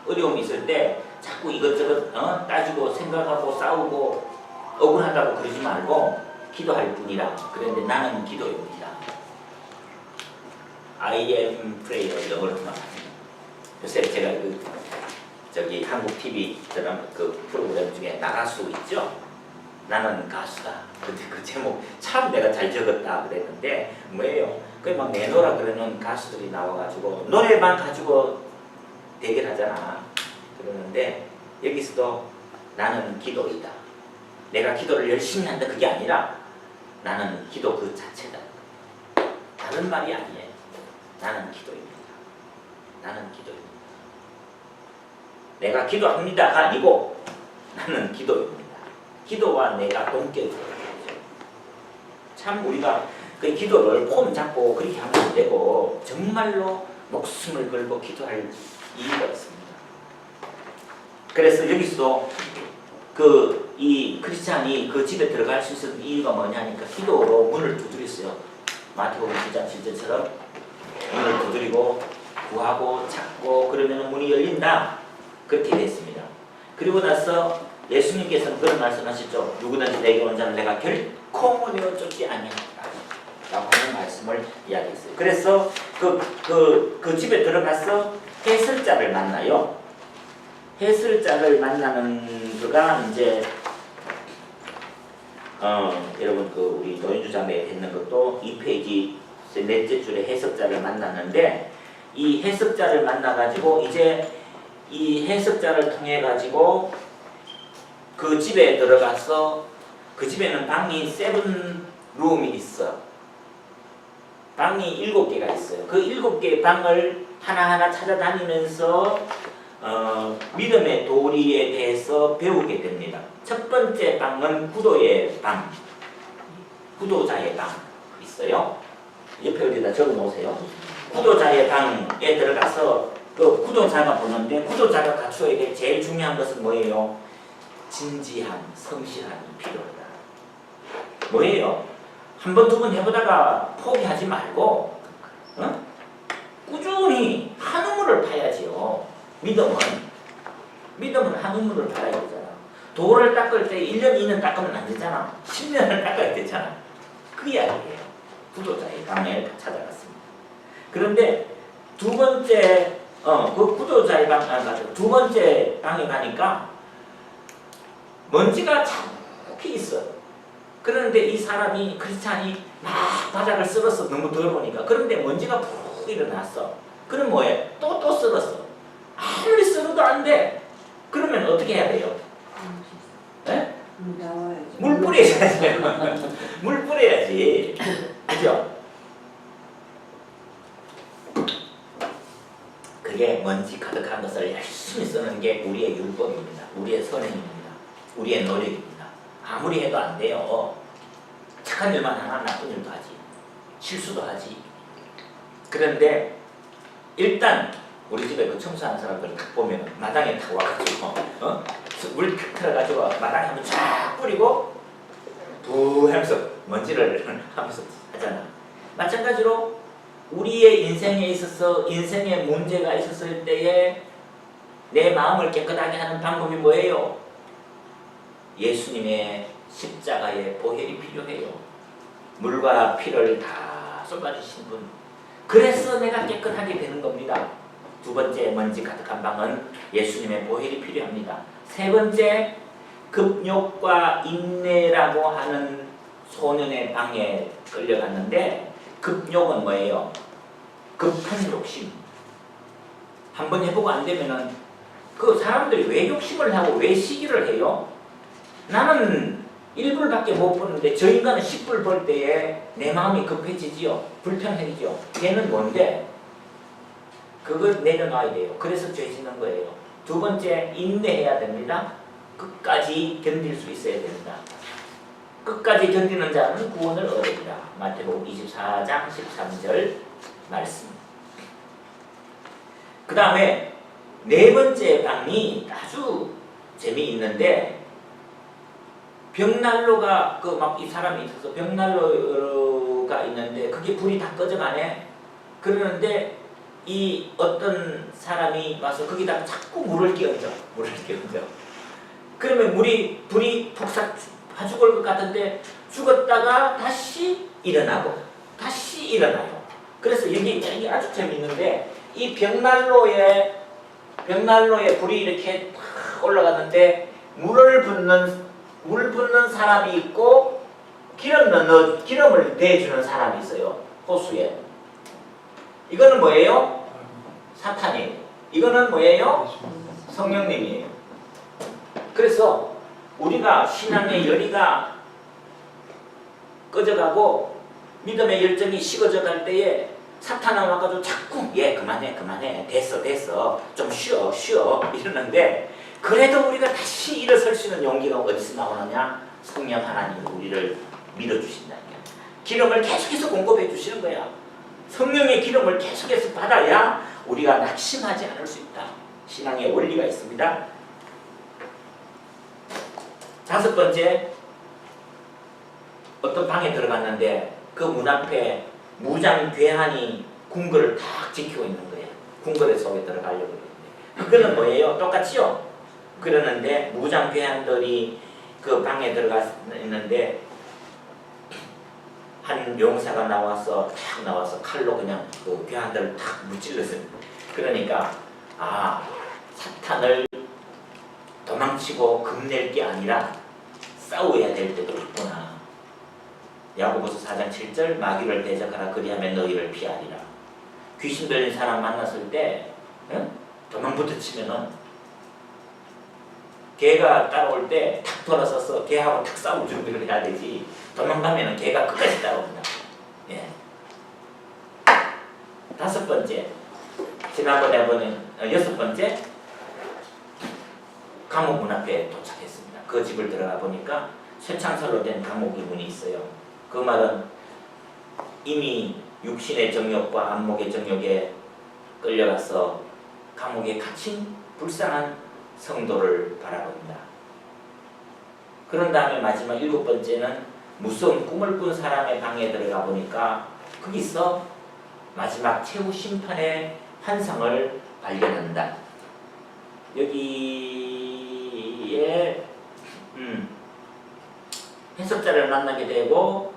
어려움이 있을 때 자꾸 이것저것 따지고 생각하고 싸우고 억울하다고 그러지 말고 기도할 뿐이라. 그런데 나는 기도입니다. I am prayer 영어로 말합니다. 요새 제가 저기 한국 TV 드라마 그 프로그램 중에 나가수 있죠? 나는 가수다. 근데 그 제목 참 내가 잘 적었다 그랬는데 뭐예요? 그 막 내놓으라 그러는 가수들이 나와가지고 노래만 가지고 대결하잖아. 그러는데 여기서도 나는 기도이다. 내가 기도를 열심히 한다 그게 아니라 나는 기도 그 자체다. 다른 말이 아니에요. 나는 기도입니다. 나는 기도입니다. 내가 기도합니다가 아니고 나는 기도입니다. 기도와 내가 동격이에요. 참 우리가 그 기도를 폼 잡고 그렇게 하면 안 되고 정말로 목숨을 걸고 기도할 이유가 있습니다. 그래서 여기서도 이 크리스찬이 그 집에 들어갈 수 있었던 이유가 뭐냐니까 기도로 문을 두드렸어요. 마태복음 9장 7절처럼 문을 두드리고 구하고 찾고 그러면 문이 열린다. 그렇게 됐습니다. 그리고 나서 예수님께서는 그런 말씀하셨죠. 누구든지 내게 온 자는 내가 결코 내어 쫓지 아니하리라 라고 하는 말씀을 이야기했어요. 그래서 그 집에 들어가서 해설자를 만나요. 해설자를 만나는 그가 이제 여러분 그 우리 노인주 자매 했는 것도 2페이지 넷째 줄에 해석자를 만났는데 이 해석자를 만나가지고 이제 이 해석자를 통해 가지고 그 집에 들어가서 그 집에는 방이 7룸이 있어. 방이 7개가 있어요. 그 7개의 방을 하나하나 찾아다니면서 믿음의 도리에 대해서 배우게 됩니다. 첫 번째 방은 구도의 방, 구도자의 방 있어요. 옆에 어디다 적어 놓으세요. 구도자의 방에 들어가서 그 구도자가 보는데 구도자가 갖추어야 될 제일 중요한 것은 뭐예요? 진지한, 성실함이 필요하다. 뭐예요? 한 번, 두 번 해보다가 포기하지 말고 꾸준히 한 우물을 파야지요. 믿음은 한 우물을 파야 되잖아. 돌을 닦을 때 1년, 2년 닦으면 안 되잖아. 10년을 닦아야 되잖아. 그 이야기예요. 구도자의 방에 찾아갔습니다. 그런데 두 번째 그 구도자의 방, 두 번째 방에 가니까 먼지가 자욱히 있어. 그런데 이 사람이 크리스찬이 막 바닥을 쓸었어. 너무 더러우니까. 그런데 먼지가 푹 일어났어. 그럼 뭐해? 또 쓸었어. 아무리 쓸어도 안 돼. 그러면 어떻게 해야 돼요? 네? 나와야지. 물 뿌려야지. 물 뿌려야지. 그죠? 그게 먼지 가득한 것을 열심히 쓰는 게 우리의 율법입니다. 우리의 선행입니다. 우리의 노력입니다. 아무리 해도 안 돼요. 착한 일만 하나 나쁜 일도 하지. 실수도 하지. 그런데 일단 우리 집에 그 청소하는 사람들 딱 보면 마당에 다 와가지고 물 틀어가지고 마당에 한번 쫙 뿌리고 부 하면서 먼지를 하면서 하잖아. 마찬가지로 우리의 인생에 있어서 인생에 문제가 있었을 때에 내 마음을 깨끗하게 하는 방법이 뭐예요? 예수님의 십자가의 보혈이 필요해요. 물과 피를 다 쏟아주신 분. 그래서 내가 깨끗하게 되는 겁니다. 두 번째 먼지 가득한 방은 예수님의 보혈이 필요합니다. 세 번째 급욕과 인내라고 하는 소년의 방에 끌려갔는데 급욕은 뭐예요? 급한 욕심. 한번 해보고 안 되면은 그 사람들이 왜 욕심을 하고 왜 시기를 해요? 나는 1불밖에 못 버는데 저 인간은 10불 벌 때에 내 마음이 급해지지요. 불편해지죠. 걔는 뭔데? 그걸 내려놔야 돼요. 그래서 죄 짓는 거예요. 두 번째, 인내해야 됩니다. 끝까지 견딜 수 있어야 됩니다. 끝까지 견디는 자는 구원을 얻으리라. 마태복음 24장 13절 말씀. 그 다음에 네 번째 방이 아주 재미있는데 벽난로가 그 막 이 사람이 있어서 벽난로가 있는데 그게 불이 다 꺼져가네. 그러는데 이 어떤 사람이 와서 거기다가 자꾸 물을 끼얹어. 그러면 불이 폭삭 다 죽을 것 같은데 죽었다가 다시 일어나고 다시 일어나요. 그래서 여기 아주 재밌는데 이 벽난로에 불이 이렇게 탁 올라갔는데 물 붓는 사람이 있고 기름을 대주는 사람이 있어요. 호수에. 이거는 뭐예요? 사탄이에요. 이거는 뭐예요? 성령님이에요. 그래서 우리가 신앙의 열의가 꺼져가고 믿음의 열정이 식어져 갈 때에 사탄은 와가지고 자꾸 그만해 됐어 좀 쉬어 이러는데 그래도 우리가 다시 일어설 수 있는 용기가 어디서 나오느냐? 성령 하나님이 우리를 밀어주신다니까. 기름을 계속해서 공급해 주시는 거야. 성령의 기름을 계속해서 받아야 우리가 낙심하지 않을 수 있다. 신앙의 원리가 있습니다. 다섯 번째, 어떤 방에 들어갔는데 그 문 앞에 무장 괴한이 궁궐을 탁 지키고 있는 거예요. 궁궐의 속에 들어가려고 그러는데 그거는 뭐예요? 똑같지요? 그러는데 무장 괴한들이 그 방에 들어가 있는데 한 용사가 나와서 칼로 그냥 그 괴한들을 탁 무찔렀어요. 그러니까 사탄을 도망치고 겁낼 게 아니라 싸워야 될 때도 있구나. 야고보서 4장 7절 마귀를 대적하라 그리하면 너희를 피하리라. 귀신 들린 사람 만났을 때 도망부터 치면은 개가 따라올 때 탁 돌아서서 개하고 탁 싸울 준비를 해야 되지. 도망가면은 개가 끝까지 따라옵니다. 예. 5번째, 지난번에 보는 6번째, 감옥 문 앞에 도착했습니다. 그 집을 들어가 보니까 쇠창살로 된 감옥의 문이 있어요. 그 말은 이미 육신의 정욕과 안목의 정욕에 끌려가서 감옥에 갇힌 불쌍한 성도를 바라봅니다. 그런 다음에 마지막 7번째는 무서운 꿈을 꾼 사람의 방에 들어가 보니까 거기서 마지막 최후 심판의 환상을 발견한다. 여기에 해석자를 만나게 되고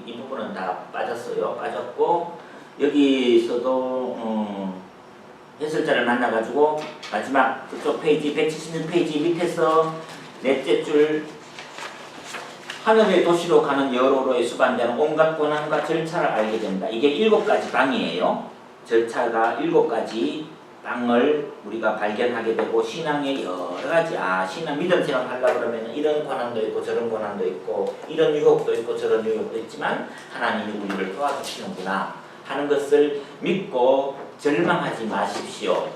이 부분은 다 빠졌고 여기서도 해설자를 만나가지고 마지막 그쪽 페이지 176페이지 밑에서 넷째 줄 하늘의 도시로 가는 여로로에 수반되는 온갖 권한과 절차를 알게 된다. 이게 7가지 방이에요. 절차가 7가지 방을 우리가 발견하게 되고 신앙의 여러가지 신앙 믿음 생활 하려고 그러면 이런 권한도 있고 저런 권한도 있고 이런 유혹도 있고 저런 유혹도 있지만 하나님이 우리를 도와주시는구나 하는 것을 믿고 절망하지 마십시오.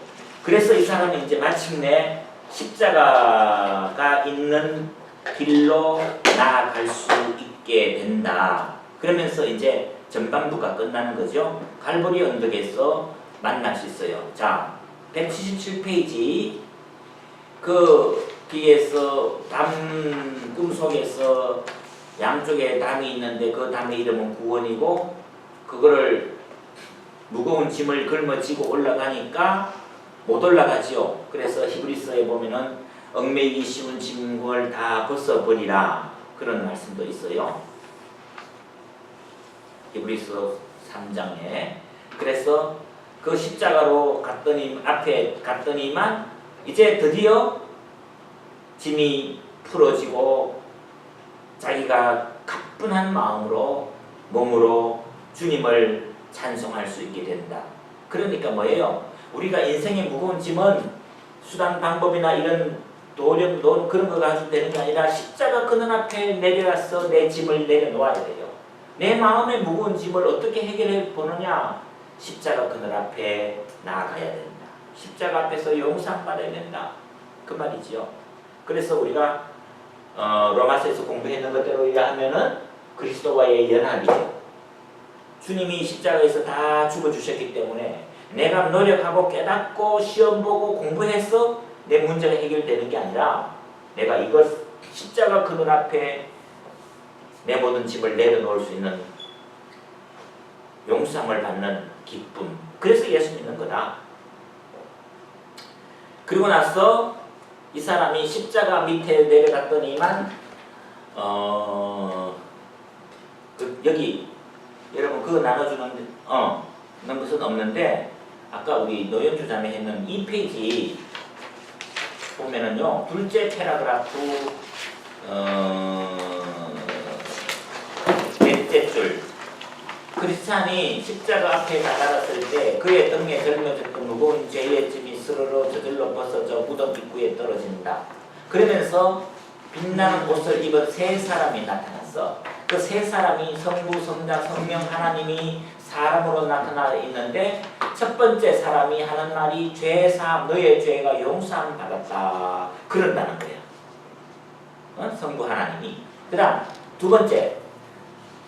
그래서 이 사람이 이제 마침내 십자가가 있는 길로 나아갈 수 있게 된다. 그러면서 이제 전반부가 끝나는 거죠. 갈보리 언덕에서 만날 수 있어요. 자, 177페이지 그 뒤에서 담 꿈속에서 양쪽에 담이 있는데 그 담의 이름은 구원이고 그거를 무거운 짐을 걸머지고 올라가니까 못 올라가지요. 그래서 히브리서에 보면은 얽매이기 쉬운 짐을 다 벗어버리라 그런 말씀도 있어요. 히브리서 3장에. 그래서 그 십자가로 앞에 갔더니만 이제 드디어 짐이 풀어지고 자기가 가뿐한 몸으로 주님을 찬송할 수 있게 된다. 그러니까 뭐예요? 우리가 인생의 무거운 짐은 수단 방법이나 이런 도령 그런 거 가지고 되는 게 아니라 십자가 그늘 앞에 내려가서 내 짐을 내려놓아야 돼요. 내 마음의 무거운 짐을 어떻게 해결해 보느냐? 십자가 그늘 앞에 나아가야 된다. 십자가 앞에서 용서받아야 된다. 그 말이지요. 그래서 우리가 로마서에서 공부했는 것대로 하면은 그리스도와의 연합이죠. 주님이 십자가에서 다 죽어주셨기 때문에 내가 노력하고 깨닫고 시험 보고 공부해서 내 문제가 해결되는 게 아니라 내가 이것 십자가 그늘 앞에 내 모든 짐을 내려놓을 수 있는 용서함을 받는 기쁨. 그래서 예수 믿는 거다. 그리고 나서 이 사람이 십자가 밑에 내려갔더니만 여기 여러분 그거 나눠주는 것은 없는데 아까 우리 노영주 자매 했는 이 페이지 보면은요 둘째 패러그래프 넷째 줄 크리스찬이 십자가 앞에 다다랐을 때 그의 등에 짊어졌던 무거운 죄의 짐이 스르르 저절로 벗어져 무덤 입구에 떨어진다. 그러면서 빛나는 옷을 입은 세 사람이 나타났어. 그 세 사람이 성부, 성자, 성령 하나님이 사람으로 나타나 있는데 첫 번째 사람이 하는 말이 죄사함 너의 죄가 용서함 받았다 그런다는 거야. 성부 하나님이. 그 다음 두 번째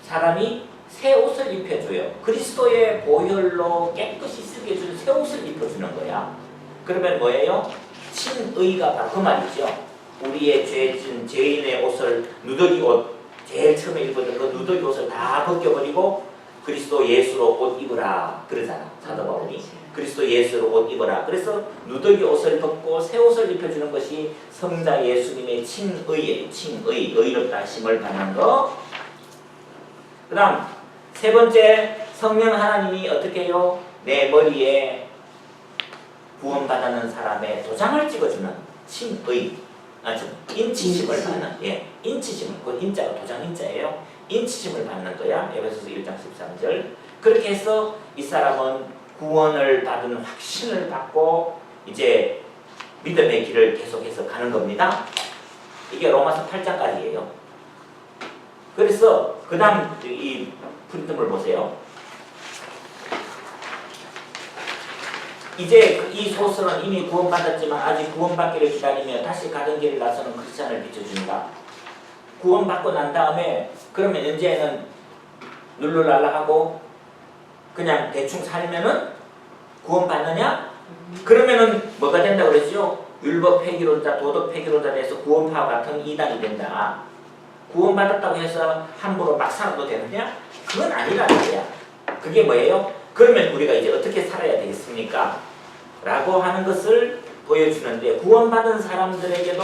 사람이 새 옷을 입혀줘요. 그리스도의 보혈로 깨끗이 쓰게 해주는 새 옷을 입혀주는 거야. 그러면 뭐예요? 친의가 바로 그 말이죠. 우리의 죄인의 옷을 누더기 옷 제일 처음에 입었던 그 누더기 옷을 다 벗겨버리고 그리스도 예수로 옷 입으라 그러잖아. 사도 바울이 그리스도 예수로 옷 입어라. 그래서 누더기 옷을 벗고 새 옷을 입혀주는 것이 성자 예수님의 친의예요. 친의, 의롭다 하심을 받는 거. 그 다음 세 번째 성령 하나님이 어떻게 해요? 내 머리에 구원받는 사람의 도장을 찍어주는 친의. 인치심을 받는, 인치심을, 그 인자가 도장 인자예요. 인치심을 받는 거야. 에베소서 1장 13절. 그렇게 해서 이 사람은 구원을 받은 확신을 받고 이제 믿음의 길을 계속해서 가는 겁니다. 이게 로마서 8장까지예요. 그래서 그 다음 이 프린트물 보세요. 이제 이 소설은 이미 구원받았지만 아직 구원받기를 기다리며 다시 가던 길을 나서는 크리스찬을 비춰준다. 구원받고 난 다음에 그러면 이제는 룰루랄라하고 그냥 대충 살면은 구원받느냐? 그러면은 뭐가 된다 그랬죠? 율법 폐기론자, 도덕 폐기론자 돼서 구원파와 같은 이단이 된다. 구원받았다고 해서 함부로 막 살아도 되느냐? 그건 아니라는 거야. 그게 뭐예요? 그러면 우리가 이제 어떻게 살아야 되겠습니까? 라고 하는 것을 보여주는데 구원받은 사람들에게도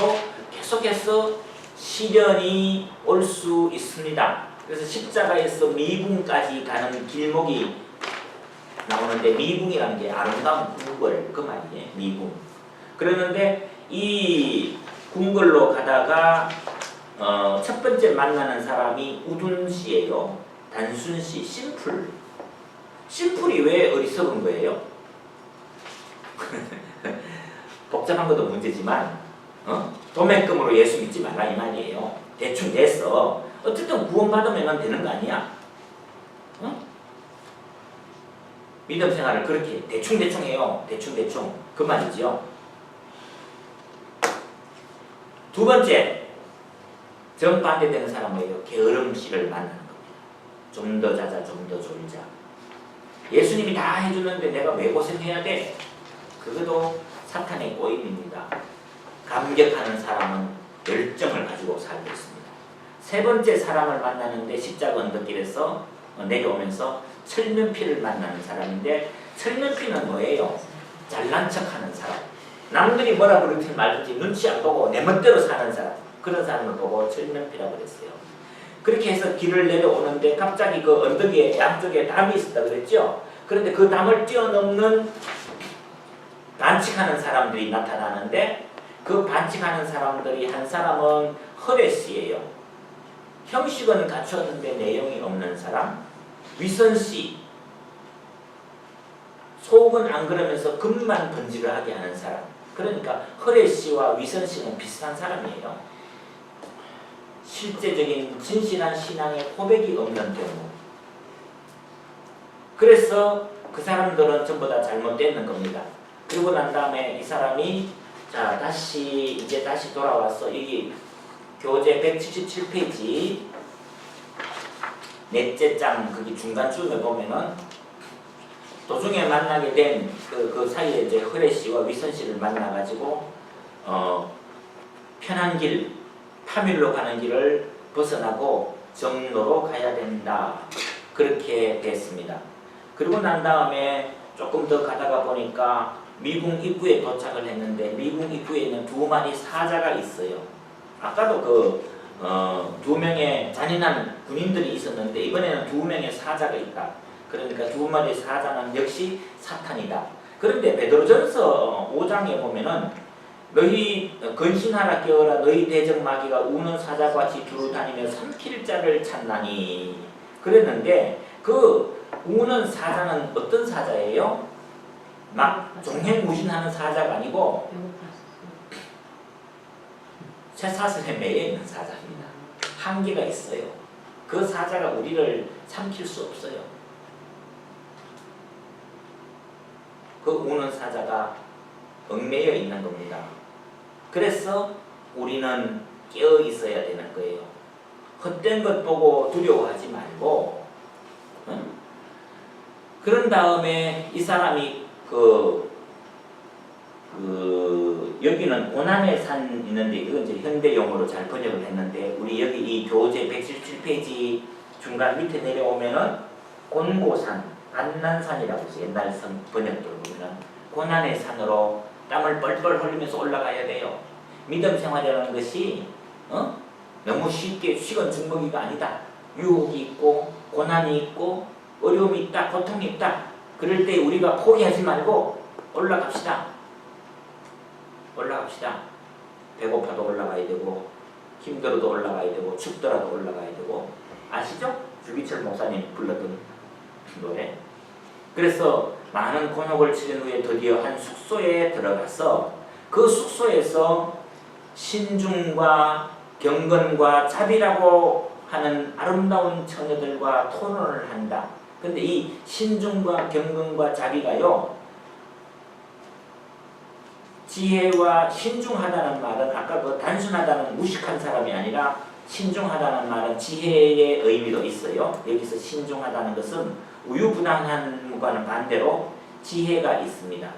계속해서 시련이 올 수 있습니다. 그래서 십자가에서 미궁까지 가는 길목이 나오는데 미궁이라는 게 아름다운 궁궐 그 말이에요. 미궁. 그러는데 이 궁궐로 가다가 첫 번째 만나는 사람이 우둔씨예요. 단순씨, 심플. 심플이 왜 어리석은 거예요? 복잡한 것도 문제지만 도매금으로 예수 믿지 말라 이 말이에요. 대충 됐어. 어쨌든 구원받으면 되는 거 아니야? 믿음 생활을 그렇게 대충 해요. 대충 그 말이죠. 두 번째 정반대되는 사람이에요. 게으름씨를 만나는 겁니다. 좀 더 자자, 좀 더 졸자. 예수님이 다 해주는데 내가 왜 고생해야 돼? 그것도 사탄의 꼬임입니다. 감격하는 사람은 열정을 가지고 살고 있습니다. 세 번째 사람을 만나는데 십자가 언덕길에서 내려오면서 철면피를 만나는 사람인데 철면피는 뭐예요? 잘난 척하는 사람. 남들이 뭐라 그러든 말든지 눈치 안 보고 내 멋대로 사는 사람. 그런 사람을 보고 철면피라고 그랬어요. 그렇게 해서 길을 내려오는데 갑자기 그 언덕에 양쪽에 담이 있었다 그랬죠? 그런데 그 담을 뛰어넘는 반칙하는 사람들이 나타나는데 그 반칙하는 사람들이 한 사람은 허레씨예요. 형식은 갖추었는데 내용이 없는 사람. 위선씨. 속은 안 그러면서 금만 번지르하게 하는 사람. 그러니까 허레씨와 위선씨는 비슷한 사람이에요. 실제적인 진실한 신앙의 고백이 없는 경우. 그래서 그 사람들은 전부 다 잘못되는 겁니다. 그리고 난 다음에 이 사람이 자 다시 돌아와서 여기 교재 177페이지 넷째 장 거기 중간쯤에 보면은 도중에 만나게 된 그 사이에 이제 허레씨와 위선씨를 만나가지고 편한 길 파밀로 가는 길을 벗어나고 정로로 가야 된다. 그렇게 됐습니다. 그리고 난 다음에 조금 더 가다가 보니까 미궁 입구에 도착을 했는데 미궁 입구에는 두 마리 사자가 있어요. 아까도 그 두 명의 잔인한 군인들이 있었는데 이번에는 두 명의 사자가 있다. 그러니까 두 마리 사자는 역시 사탄이다. 그런데 베드로전서 5장에 보면은 너희 근신하라 깨어라 너희 대적 마귀가 우는 사자와 같이 두루 다니며 삼킬 자를 찾나니 그랬는데 그 우는 사자는 어떤 사자예요? 막 종횡무진하는 사자가 아니고 쇠사슬에 매여 있는 사자입니다. 한계가 있어요. 그 사자가 우리를 삼킬 수 없어요. 그 우는 사자가 얽매여 있는 겁니다. 그래서 우리는 깨어 있어야 되는 거예요. 헛된 것 보고 두려워하지 말고 그런 다음에 이 사람이 여기는 고난의 산 있는데 이건 이제 현대용어로 잘 번역을 했는데 우리 여기 이 교재 177페이지 중간 밑에 내려오면은 곤고산, 안난산이라고 해서 옛날 번역들 보면은 고난의 산으로 땀을 뻘뻘 흘리면서 올라가야 돼요. 믿음 생활이라는 것이 너무 쉽게 식은 죽먹이가 아니다. 유혹이 있고 고난이 있고 어려움이 있다, 고통이 있다. 그럴 때 우리가 포기하지 말고 올라갑시다. 배고파도 올라가야 되고 힘들어도 올라가야 되고 춥더라도 올라가야 되고 아시죠? 주기철 목사님 불렀던 노래. 그래서 많은 곤욕을 치른 후에 드디어 한 숙소에 들어가서 그 숙소에서 신중과 경건과 자비라고 하는 아름다운 처녀들과 토론을 한다. 근데 이 신중과 경건과 자비가요, 지혜와 신중하다는 말은 아까 그 단순하다는 무식한 사람이 아니라 신중하다는 말은 지혜의 의미도 있어요. 여기서 신중하다는 것은 우유부단한과는 반대로 지혜가 있습니다.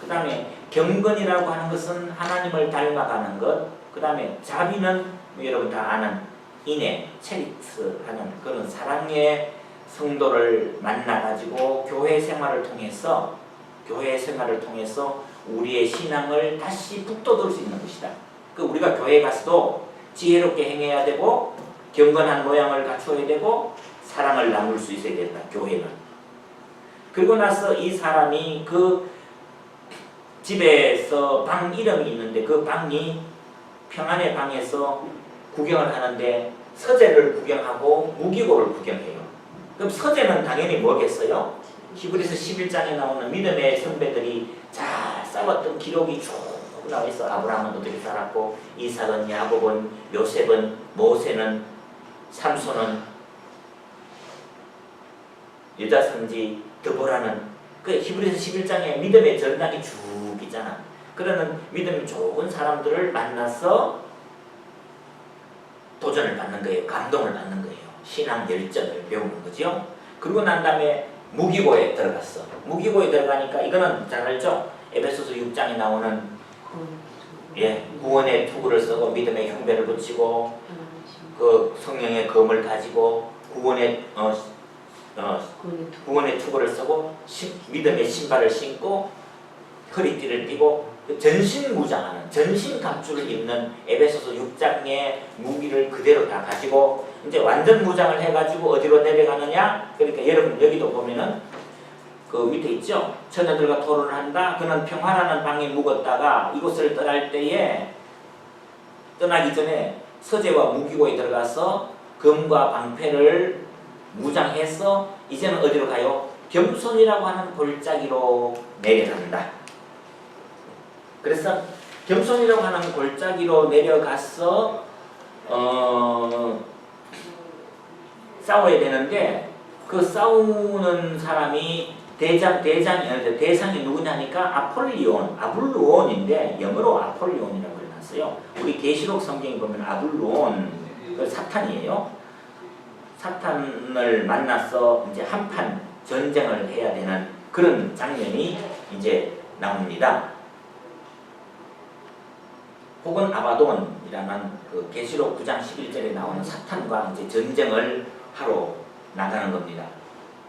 그 다음에 경건이라고 하는 것은 하나님을 닮아가는 것. 그 다음에 자비는 여러분 다 아는 인애, 체리트 하는 그런 사랑의 성도를 만나가지고 교회 생활을 통해서 우리의 신앙을 다시 북돋을 수 있는 것이다. 그 우리가 교회 가서도 지혜롭게 행해야 되고 경건한 모양을 갖춰야 되고 사랑을 나눌 수 있어야 된다. 교회는. 그리고 나서 이 사람이 그 집에서 방 이름이 있는데 그 방이 평안의 방에서 구경을 하는데 서재를 구경하고 무기고를 구경해요. 그럼 서재는 당연히 뭐겠어요? 히브리서 11장에 나오는 믿음의 선배들이 잘 싸웠던 기록이 쭉 나와 있어. 아브라함은 어떻게 살았고 이삭은, 야곱은, 요셉은, 모세는, 삼손은, 여자 선지 드보라는 그 히브리서 11장에 믿음의 전당이 쭉 있잖아. 그러는 믿음이 좋은 사람들을 만나서 도전을 받는 거예요. 감동을 받는 거예요. 신앙 열정을 배우는 거죠. 그리고 난 다음에 무기고에 들어갔어. 무기고에 들어가니까 이거는 잘 알죠? 에베소서 6장에 나오는 구원의 투구를 쓰고 믿음의 흉배를 붙이고 그 성령의 검을 가지고 구원의 투구를 쓰고 믿음의 신발을 신고 허리띠를 띠고 전신무장하는 전신갑주를 입는 에베소서 6장의 무기를 그대로 다 가지고 이제 완전 무장을 해가지고 어디로 내려가느냐? 그러니까 여러분 여기도 보면은 그 밑에 있죠? 처녀들과 토론을 한다. 그는 평화라는 방에 묵었다가 이곳을 떠날 때에 떠나기 전에 서재와 무기고에 들어가서 검과 방패를 무장해서 이제는 어디로 가요? 겸손이라고 하는 골짜기로 내려간다. 그래서 겸손이라고 하는 골짜기로 내려가서 싸워야 되는데 그 싸우는 사람이 대상이 누구냐니까 아블루온인데 영어로 아폴리온이라고 해놨어요. 우리 계시록 성경에 보면 아블루온 그 사탄이에요. 사탄을 만나서 이제 한판 전쟁을 해야 되는 그런 장면이 이제 나옵니다. 혹은 아바돈이라는 그 계시록 9장 11절에 나오는 사탄과 이제 전쟁을 하러 나가는 겁니다.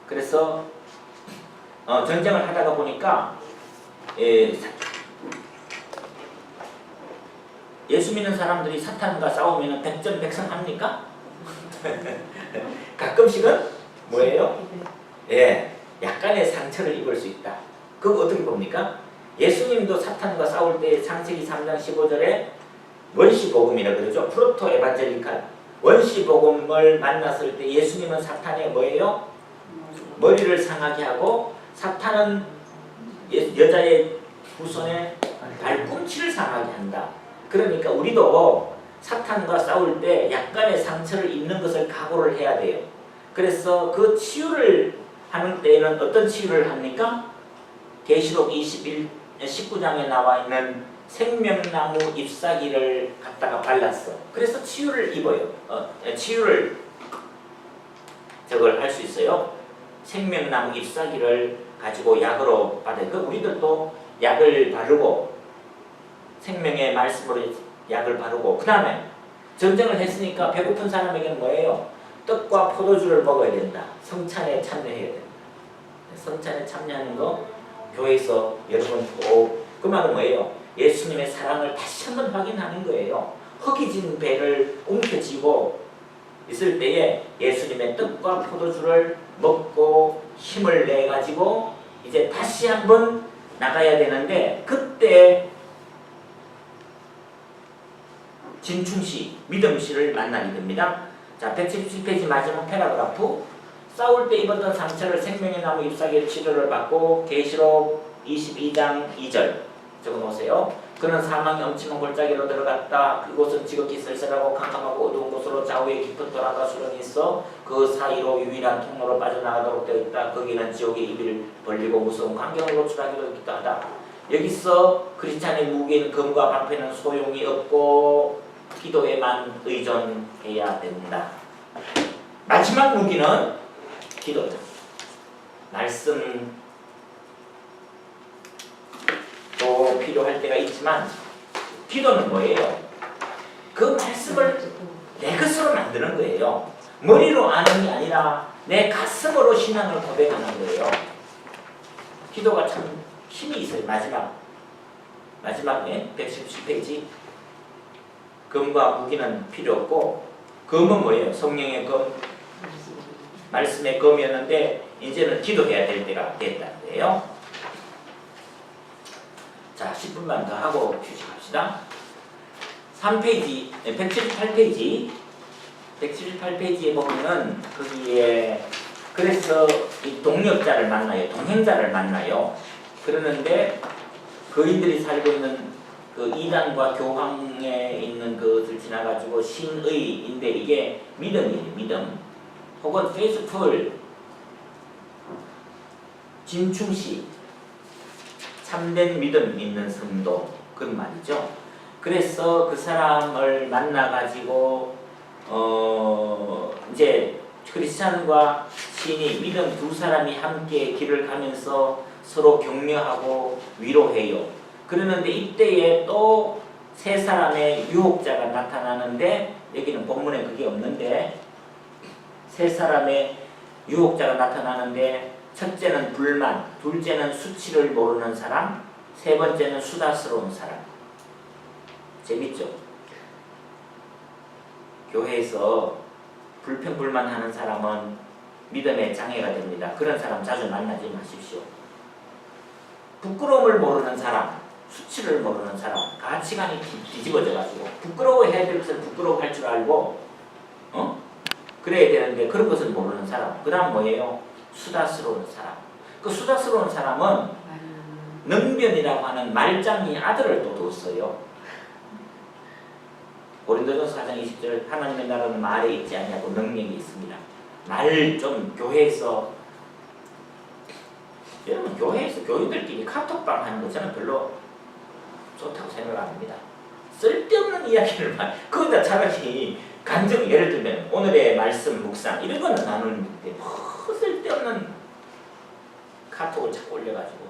그래서 전쟁을 하다가 보니까 예수 믿는 사람들이 사탄과 싸우면 백전백승합니까? 가끔씩은 뭐예요? 약간의 상처를 입을 수 있다. 그거 어떻게 봅니까? 예수님도 사탄과 싸울 때 창세기 3장 15절에 원시복음이라고 그러죠. 프로토 에반젤리칼 원시복음을 만났을 때 예수님은 사탄의 뭐예요? 머리를 상하게 하고 사탄은 여자의 후손의 발꿈치를 상하게 한다. 그러니까 우리도 사탄과 싸울 때 약간의 상처를 입는 것을 각오를 해야 돼요. 그래서 그 치유를 하는 때에는 어떤 치유를 합니까? 계시록 19장에 나와 있는 생명나무 잎사귀를 갖다가 발랐어. 그래서 치유를 입어요. 치유를 저걸 할 수 있어요. 생명나무 잎사귀를 가지고 약으로 받아요. 그 우리들도 약을 바르고 생명의 말씀으로 약을 바르고 그 다음에 전쟁을 했으니까 배고픈 사람에게는 뭐예요? 떡과 포도주를 먹어야 된다. 성찬에 참여해야 된다. 성찬에 참여하는 거 교회에서 여러분 꼭 그 말은 뭐예요? 예수님의 사랑을 다시 한번 확인하는 거예요. 허기진 배를 움켜쥐고 있을 때에 예수님의 떡과 포도주를 먹고 힘을 내가지고 이제 다시 한번 나가야 되는데 그때 진충씨, 믿음씨를 만나게 됩니다. 자, 177페이지 마지막 패러그래프. 싸울 때 입었던 상처를 생명의 나무 잎사귀로 치료를 받고 계시록 22장 2절 적어놓으세요. 그는 사망의 엄침한 골짜기로 들어갔다. 그곳은 지극히 쓸쓸하고 캄캄하고 어두운 곳으로 좌우에 깊은 돌아가 수렁이 있어 그 사이로 유일한 통로로 빠져나가도록 되어 있다. 거기는 지옥의 입을 벌리고 무서운 광경을 노출하기도 있기도 하다. 여기서 크리스찬의 무기인 검과 방패는 소용이 없고 기도에만 의존해야 된다. 마지막 무기는 기도죠. 말씀도 필요할 때가 있지만 기도는 뭐예요? 그 말씀을 내 것으로 만드는 거예요. 머리로 아는 게 아니라 내 가슴으로 신앙을 고백하는 거예요. 기도가 참 힘이 있어요. 마지막에 117페이지 검과 무기는 필요 없고 검은 뭐예요? 성령의 검, 말씀의 검이었는데 이제는 기도해야 될 때가 됐다는 거예요. 자, 10분만 더 하고 휴식합시다. 3페이지, 178페이지에 보면은 거기에 그래서 이 동력자를 만나요. 동행자를 만나요. 그러는데 그인들이 살고 있는 그 이단과 교황에 있는 그것을 지나가지고 신의인데 이게 믿음이에요. 믿음. 혹은 페이스풀, 진충시, 참된 믿음 있는 성도 그런 말이죠. 그래서 그 사람을 만나가지고 이제 크리스찬과 신이 믿음 두 사람이 함께 길을 가면서 서로 격려하고 위로해요. 그러는데 이때에 또 세 사람의 유혹자가 나타나는데 여기는 본문에 그게 없는데 세 사람의 유혹자가 나타나는데 첫째는 불만, 둘째는 수치를 모르는 사람, 세 번째는 수다스러운 사람. 재밌죠? 교회에서 불평불만하는 사람은 믿음의 장애가 됩니다. 그런 사람 자주 만나지 마십시오. 부끄러움을 모르는 사람, 수치를 모르는 사람, 가치관이 뒤집어져가지고 부끄러워해야 될 것을 부끄러워할 줄 알고 그래야 되는데 그런 것을 모르는 사람. 그 다음 뭐예요? 수다스러운 사람. 그 수다스러운 사람은 능변이라고 하는 말장이 아들을 또 뒀어요. 고린도전서 4장 20절 하나님의 나라는 말에 있지 않냐고 능력이 있습니다. 말 좀 교회에서 여러분 교회에서 교인들끼리 카톡방 하는 거 저는 별로 좋다고 생각 안 합니다. 쓸데없는 이야기를 그거보다 차라리 간증 예를 들면 오늘의 말씀 묵상 이런 거는 나누는데 뭐 쓸데없는 카톡을 자꾸 올려가지고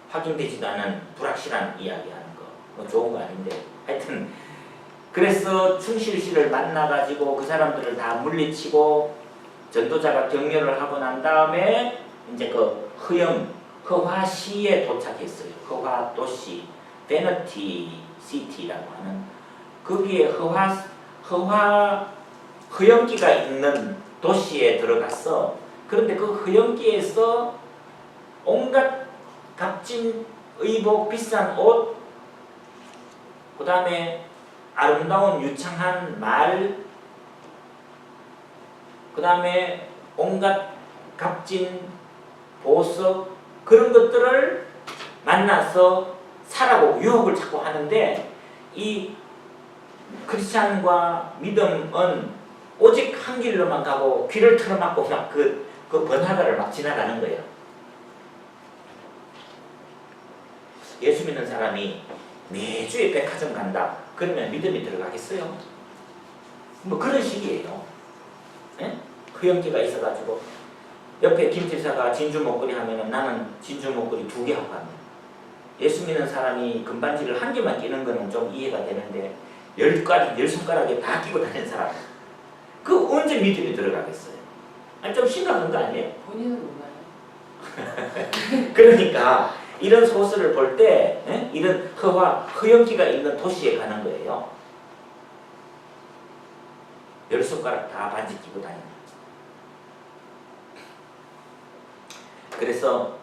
확인되지도 않은 불확실한 이야기하는 거 뭐 좋은 거 아닌데 하여튼 그래서 충실씨를 만나가지고 그 사람들을 다 물리치고 전도자가 격려를 하고 난 다음에 이제 그 허화시에 도착했어요. 허화도시 베너티 시티라고 하는 거기에 허영기가 있는 도시에 들어갔어. 그런데 그 허영기에서 온갖 값진 의복, 비싼 옷, 그 다음에 아름다운 유창한 말, 그 다음에 온갖 값진 보석 그런 것들을 만나서 사라고 유혹을 자꾸 하는데 이 크리스찬과 믿음은 오직 한 길로만 가고 귀를 틀어막고 막 그 번화가를 막 지나가는 거예요. 예수 믿는 사람이 매주에 백화점 간다. 그러면 믿음이 들어가겠어요? 뭐 그런 식이에요. 예? 허영기가 있어가지고 옆에 김집사가 진주 목걸이 하면은 나는 진주 목걸이 2개 하고 갑니다. 예수 믿는 사람이 금반지를 1개만 끼는 거는 좀 이해가 되는데 10손가락에 다 끼고 다니는 사람 그 언제 믿음이 들어가겠어요? 아니 좀 심각한 거 아니에요? 본인은 몰라요. 그러니까 이런 소설을 볼 때 이런 허영기가 있는 도시에 가는 거예요. 10손가락 다 반지 끼고 다니는. 그래서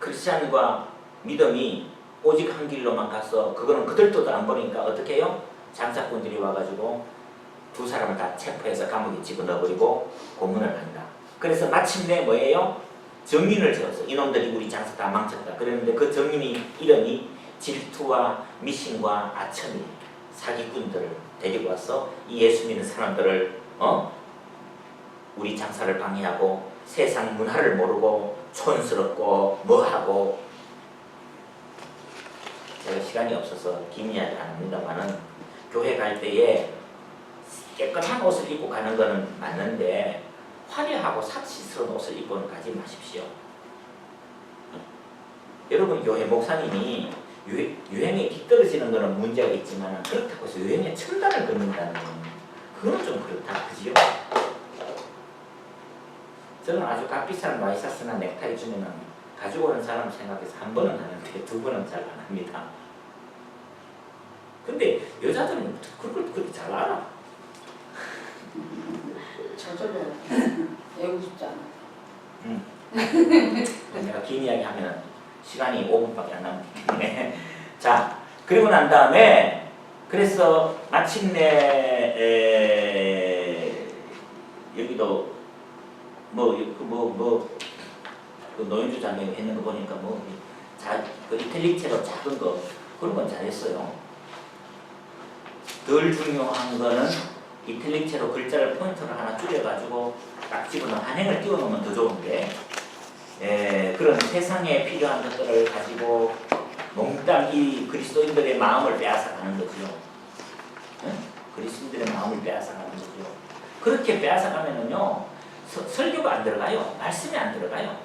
크리스찬과 믿음이 오직 한 길로만 가서 그거는 그들도 안 보니까 어떻게 해요? 장사꾼들이 와가지고 두 사람을 다 체포해서 감옥에 집어넣어버리고 고문을 한다. 그래서 마침내 뭐예요? 정인을 세웠어. 이놈들이 우리 장사 다 망쳤다. 그랬는데 그 정인이 이름이 질투와 미신과 아첨이 사기꾼들을 데리고 와서 이 예수 믿는 사람들을 우리 장사를 방해하고 세상 문화를 모르고 촌스럽고 뭐하고, 제가 시간이 없어서 긴 이야기 안 합니다만은 교회 갈 때에 깨끗한 옷을 입고 가는 거는 맞는데 화려하고 사치스러운 옷을 입고는 가지 마십시오. 여러분, 교회 목사님이 유행에 뒤떨어지는 거는 문제가 있지만 그렇다고 해서 유행에 첨단을 긋는다는 건 그건 좀 그렇다. 그지요? 저는 아주 값비싼 와이셔츠나 넥타이 주면은 가지고 오는 사람 생각해서 한 번은 하는데 두 번은 잘 안 합니다. 근데 여자들은 그걸 그렇게 잘 알아. 저절로 외우고 싶지 않아. 내가 긴 이야기 하면 시간이 5분밖에 안 남기 때문에 자, 그리고 난 다음에 그래서 마침내 여기도 그 노영주 장면이 했는 거 보니까 그 이탈릭체로 작은 거 그런 건 잘했어요. 덜 중요한 거는 이탈릭체로 글자를 포인트를 하나 줄여가지고 딱 집어넣어 한행을 띄워놓으면 더 좋은데, 그런 세상에 필요한 것들을 가지고 몽땅 이 그리스도인들의 마음을 빼앗아가는 거죠. 그리스도인들의 마음을 빼앗아가는 거죠. 그렇게 빼앗아가면은요 설교가 안 들어가요. 말씀이 안 들어가요.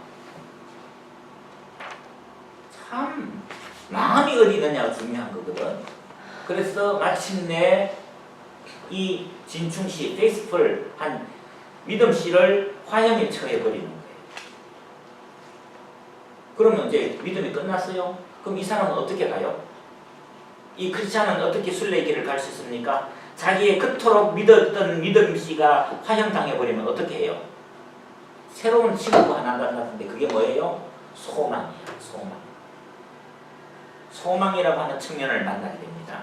참 마음이 어디 있느냐가 중요한 거거든. 그래서 마침내 이 진충씨, 페이스풀 한 믿음씨를 화형에 처해버리는 거예요. 그러면 이제 믿음이 끝났어요? 그럼 이 사람은 어떻게 가요? 이 크리스찬은 어떻게 순례의 길을 갈 수 있습니까? 자기의 그토록 믿었던 믿음씨가 화형당해버리면 어떻게 해요? 새로운 친구가 하나 만났는데 그게 뭐예요? 소망이에요. 소망이라고 하는 측면을 만나야 됩니다.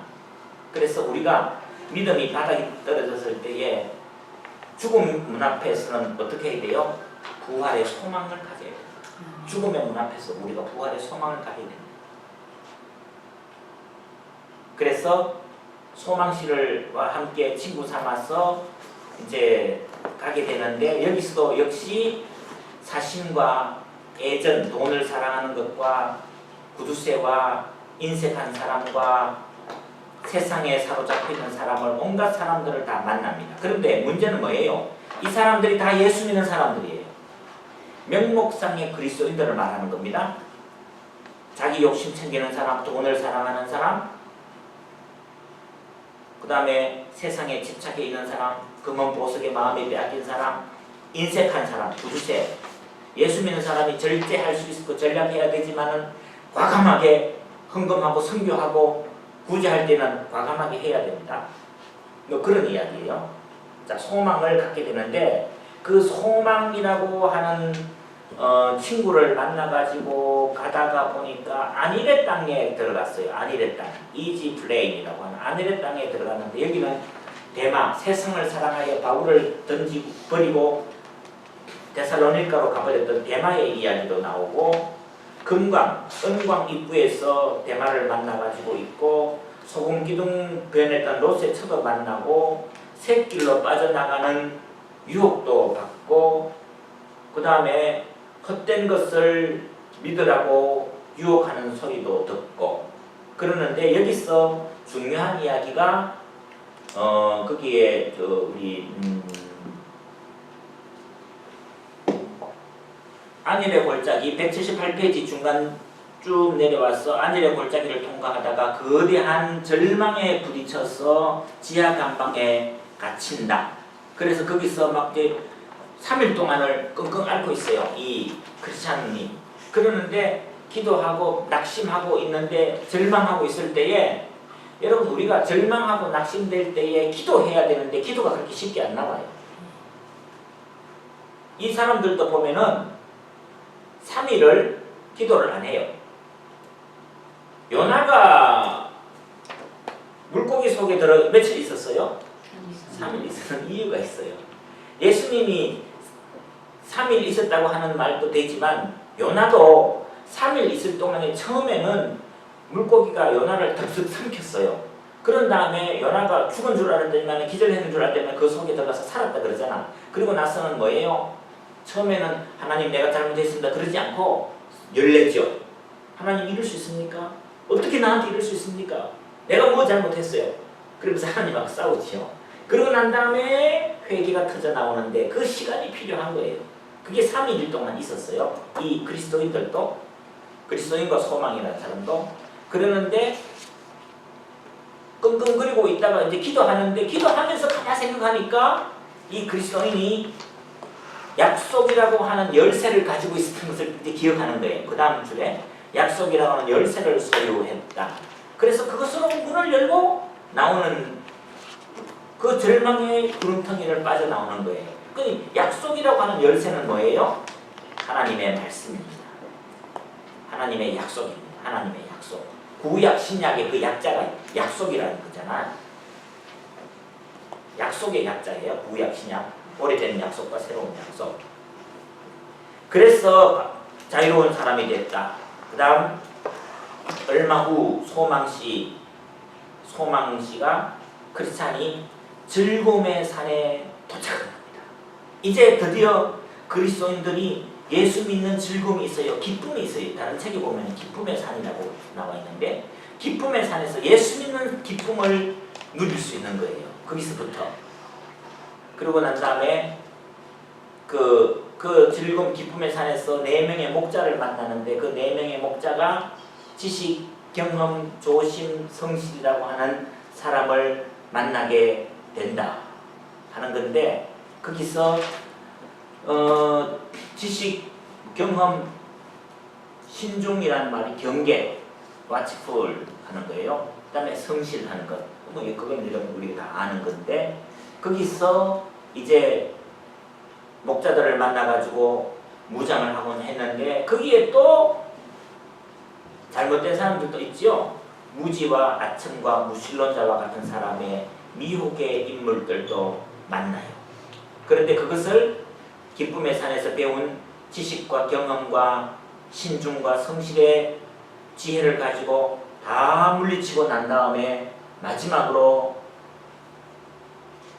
그래서 우리가 믿음이 바닥에 떨어졌을 때에 죽음 문 앞에서는 어떻게 해야 돼요? 부활의 소망을 가져야 돼요. 죽음의 문 앞에서 우리가 부활의 소망을 가져야 됩니다. 그래서 소망씨를와 함께 친구 삼아서 이제 가게 되는데, 여기서도 역시 사심과 애전, 돈을 사랑하는 것과 구두쇠와 인색한 사람과 세상에 사로잡혀 있는 사람을, 온갖 사람들을 다 만납니다. 그런데 문제는 뭐예요? 이 사람들이 다 예수 믿는 사람들이에요. 명목상의 그리스도인들을 말하는 겁니다. 자기 욕심 챙기는 사람, 돈을 사랑하는 사람, 그 다음에 세상에 집착해 있는 사람, 금은 보석에 마음이 빼앗긴 사람, 인색한 사람, 구두쇠. 예수 믿는 사람이 절제할 수 있고 전략해야 되지만은 과감하게 헌금하고 선교하고 구제할 때는 과감하게 해야 됩니다. 그런 이야기예요. 자, 소망을 갖게 되는데 그 소망이라고 하는 친구를 만나가지고 가다가 보니까 안일의 땅에 들어갔어요. 안일의 땅, 이지 플레인이라고 하는 안일의 땅에 들어갔는데, 여기는 대마, 세상을 사랑하여 바울을 던지고 버리고 데살로니가로 가버렸던 대마의 이야기도 나오고, 금광, 은광 입구에서 대마를 만나가지고 있고, 소금 기둥 변했던 롯의 첩을 만나고 샛길로 빠져나가는 유혹도 받고, 그 다음에 헛된 것을 믿으라고 유혹하는 소리도 듣고 그러는데, 여기서 중요한 이야기가 거기에 우리 안일의 골짜기 178페이지 중간 쭉 내려와서 안일의 골짜기를 통과하다가 거대한 절망에 부딪혀서 지하 감방에 갇힌다. 그래서 거기서 막 이제 3일 동안을 끙끙 앓고 있어요, 이 크리스찬이. 그러는데 기도하고 낙심하고 있는데, 절망하고 있을 때에, 여러분 우리가 절망하고 낙심될 때에 기도해야 되는데 기도가 그렇게 쉽게 안 나와요. 이 사람들도 보면은 3일을 기도를 안 해요. 요나가 물고기 속에 들어 며칠 있었어요? 3일 있었는 이유가 있어요. 예수님이 3일 있었다고 하는 말도 되지만 요나도 3일 있을 동안에 처음에는 물고기가 요나를 덥석 삼켰어요. 그런 다음에 요나가 죽은 줄 알았더니만 기절했는 줄 알았더니 그 속에 들어가서 살았다 그러잖아. 그리고 나서는 뭐예요? 처음에는 하나님 내가 잘못했습니다 그러지 않고 열내죠. 하나님 이럴 수 있습니까? 어떻게 나한테 이럴 수 있습니까? 내가 뭐 잘못했어요? 그러면서 하나님하고 싸우지요. 그러고 난 다음에 회개가 터져 나오는데 그 시간이 필요한 거예요. 그게 3일 동안 있었어요. 이 그리스도인들도, 그리스도인과 소망이라는 사람도. 그러는데 끙끙거리고 있다가 이제 기도하는데 기도하면서 가만 생각하니까 이 그리스도인이 약속이라고 하는 열쇠를 가지고 있었던 것을 이제 기억하는 거예요. 그 다음 줄에 약속이라고 하는 열쇠를 소유했다. 그래서 그것으로 문을 열고 나오는 그 절망의 구름텅이를 빠져나오는 거예요. 그 약속이라고 하는 열쇠는 뭐예요? 하나님의 말씀입니다. 하나님의 약속입니다. 하나님의 약속. 구약 신약의 그 약자가 약속이라는 거잖아. 약속의 약자예요. 구약 신약. 오래된 약속과 새로운 약속. 그래서 자유로운 사람이 됐다. 그 다음 얼마 후 소망씨가 크리스찬이 즐거움의 산에 도착합니다. 이제 드디어 그리스도인들이 예수 믿는 즐거움이 있어요. 기쁨이 있어요. 다른 책에 보면 기쁨의 산이라고 나와 있는데 기쁨의 산에서 예수 믿는 기쁨을 누릴 수 있는 거예요. 거기서부터. 그러고 난 다음에 그 즐거움 기쁨의 산에서 4명의 목자를 만나는데 그 4명의 목자가 지식, 경험, 조심, 성실이라고 하는 사람을 만나게 된다 하는 건데 거기서 지식, 경험, 신중이라는 말이 경계, watchful 하는 거예요. 그 다음에 성실하는 것. 뭐 그건 우리가 다 아는 건데 거기서 이제 목자들을 만나가지고 무장을 하곤 했는데 거기에 또 잘못된 사람들도 있지요. 무지와 아첨과 무신론자와 같은 사람의 미혹의 인물들도 만나요. 그런데 그것을 기쁨의 산에서 배운 지식과 경험과 신중과 성실의 지혜를 가지고 다 물리치고 난 다음에 마지막으로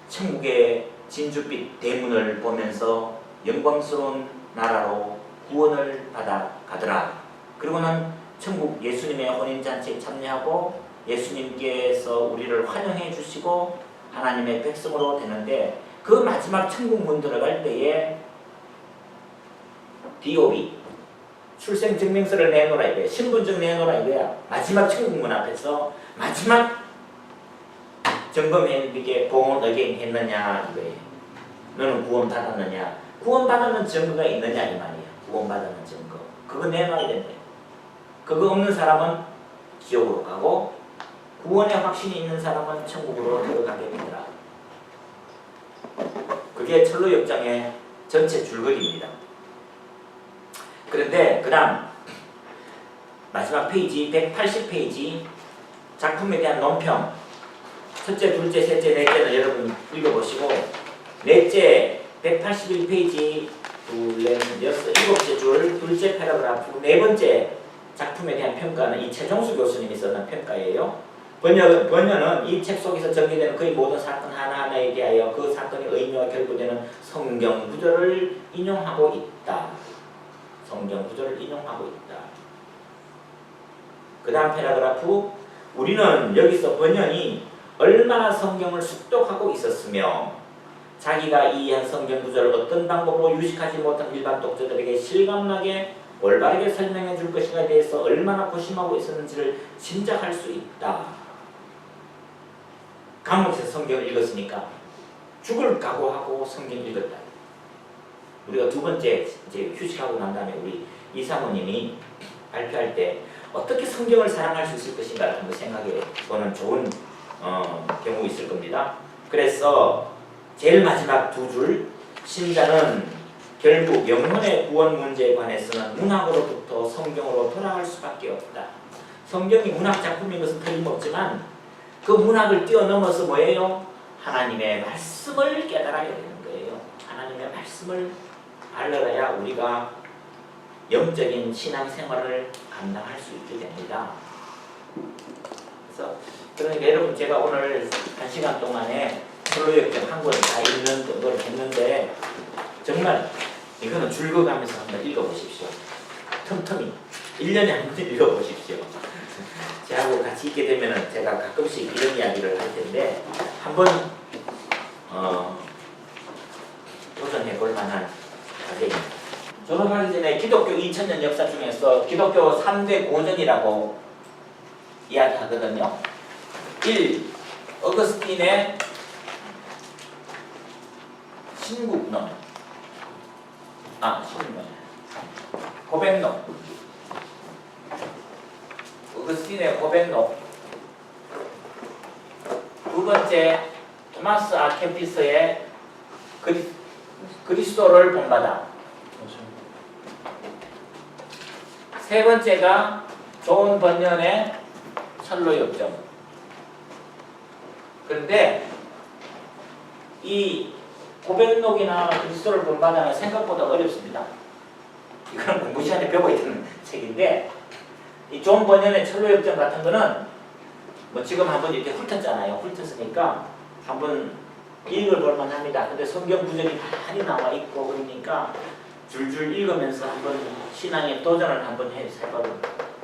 천국의 진주빛 대문을 보면서 영광스러운 나라로 구원을 받아 가더라. 그리고는 천국 예수님의 혼인잔치에 참여하고 예수님께서 우리를 환영해 주시고 하나님의 백성으로 되는데 그 마지막 천국 문 들어갈 때에 DOB 출생증명서를 내놓으라 이거야. 신분증 내놓으라 이거야. 마지막 천국 문 앞에서 마지막 점검했는데 이게 born again 했느냐 이거예요. 너는 구원 받았느냐. 구원 받았는 증거가 있느냐 이 말이야. 구원 받았는 증거. 그거 내놔야 된대. 그거 없는 사람은 지옥으로 가고 구원의 확신이 있는 사람은 천국으로 들어가게 되더라. 그게 철로역정의 전체 줄거리입니다. 그런데 그 다음 마지막 페이지 180페이지 작품에 대한 논평 첫째, 둘째, 셋째, 넷째는 여러분 읽어보시고 넷째 181페이지 둘, 넷, 여섯, 일곱째 줄 둘째 패러그래프 네 번째 작품에 대한 평가는 이 최종수 교수님이 썼는 평가예요. 번연은 이 책 속에서 전개되는 거의 모든 사건 하나하나에 대하여 그 사건의 의미와 결부되는 성경 구절을 인용하고 있다. 성경 구절을 인용하고 있다. 그 다음 패러그래프 우리는 여기서 번연이 얼마나 성경을 숙독하고 있었으며 자기가 이해한 성경 구절을 어떤 방법으로 유식하지 못한 일반 독자들에게 실감나게 올바르게 설명해 줄 것인가에 대해서 얼마나 고심하고 있었는지를 짐작할 수 있다. 감옥에서 성경을 읽었으니까 죽을 각오하고 성경 읽었다. 우리가 두 번째 이제 휴식하고 난 다음에 우리 이사모님이 발표할 때 어떻게 성경을 사랑할 수 있을 것인가를 한번 생각해 보는 좋은 경우 있을 겁니다. 그래서 제일 마지막 두 줄 신자는 결국 영혼의 구원 문제에 관해서는 문학으로부터 성경으로 돌아갈 수밖에 없다. 성경이 문학 작품인 것은 틀림없지만 그 문학을 뛰어넘어서 뭐예요? 하나님의 말씀을 깨달아야 되는 거예요. 하나님의 말씀을 알아야 우리가 영적인 신앙생활을 감당할 수 있게 됩니다. 그래서 그러니까 여러분 제가 오늘 1시간 동안에 솔로역정 한 권 다 읽는 걸 했는데 정말 이거는 즐거워가면서 한번 읽어보십시오. 틈틈이 1년에 한 번 읽어보십시오. 저하고 같이 있게 되면 제가 가끔씩 이런 이야기를 할 텐데 한번 도전해볼 만한 과제입니다. 졸업하기 전에 기독교 2000년 역사 중에서 기독교 3대 고전이라고 이야기하거든요. 1. 어거스틴의 신국론 고백록 어거스틴의 고백록. 두 번째 토마스 아케피스의 그리스도를 본받아. 세 번째가 존 번연의 철로역정. 그런데 이 고백록이나 그리스도를 본받아는 생각보다 어렵습니다. 이거는 공부 시간에 배워야 되는 책인데 이 존 번연의 철로역정 같은 거는 뭐 지금 한번 이렇게 훑었잖아요. 훑었으니까 한번 읽어볼 만합니다. 근데 성경 구절이 많이 나와 있고 그러니까 줄줄 읽으면서 한번 신앙의 도전을 한번 해봐요.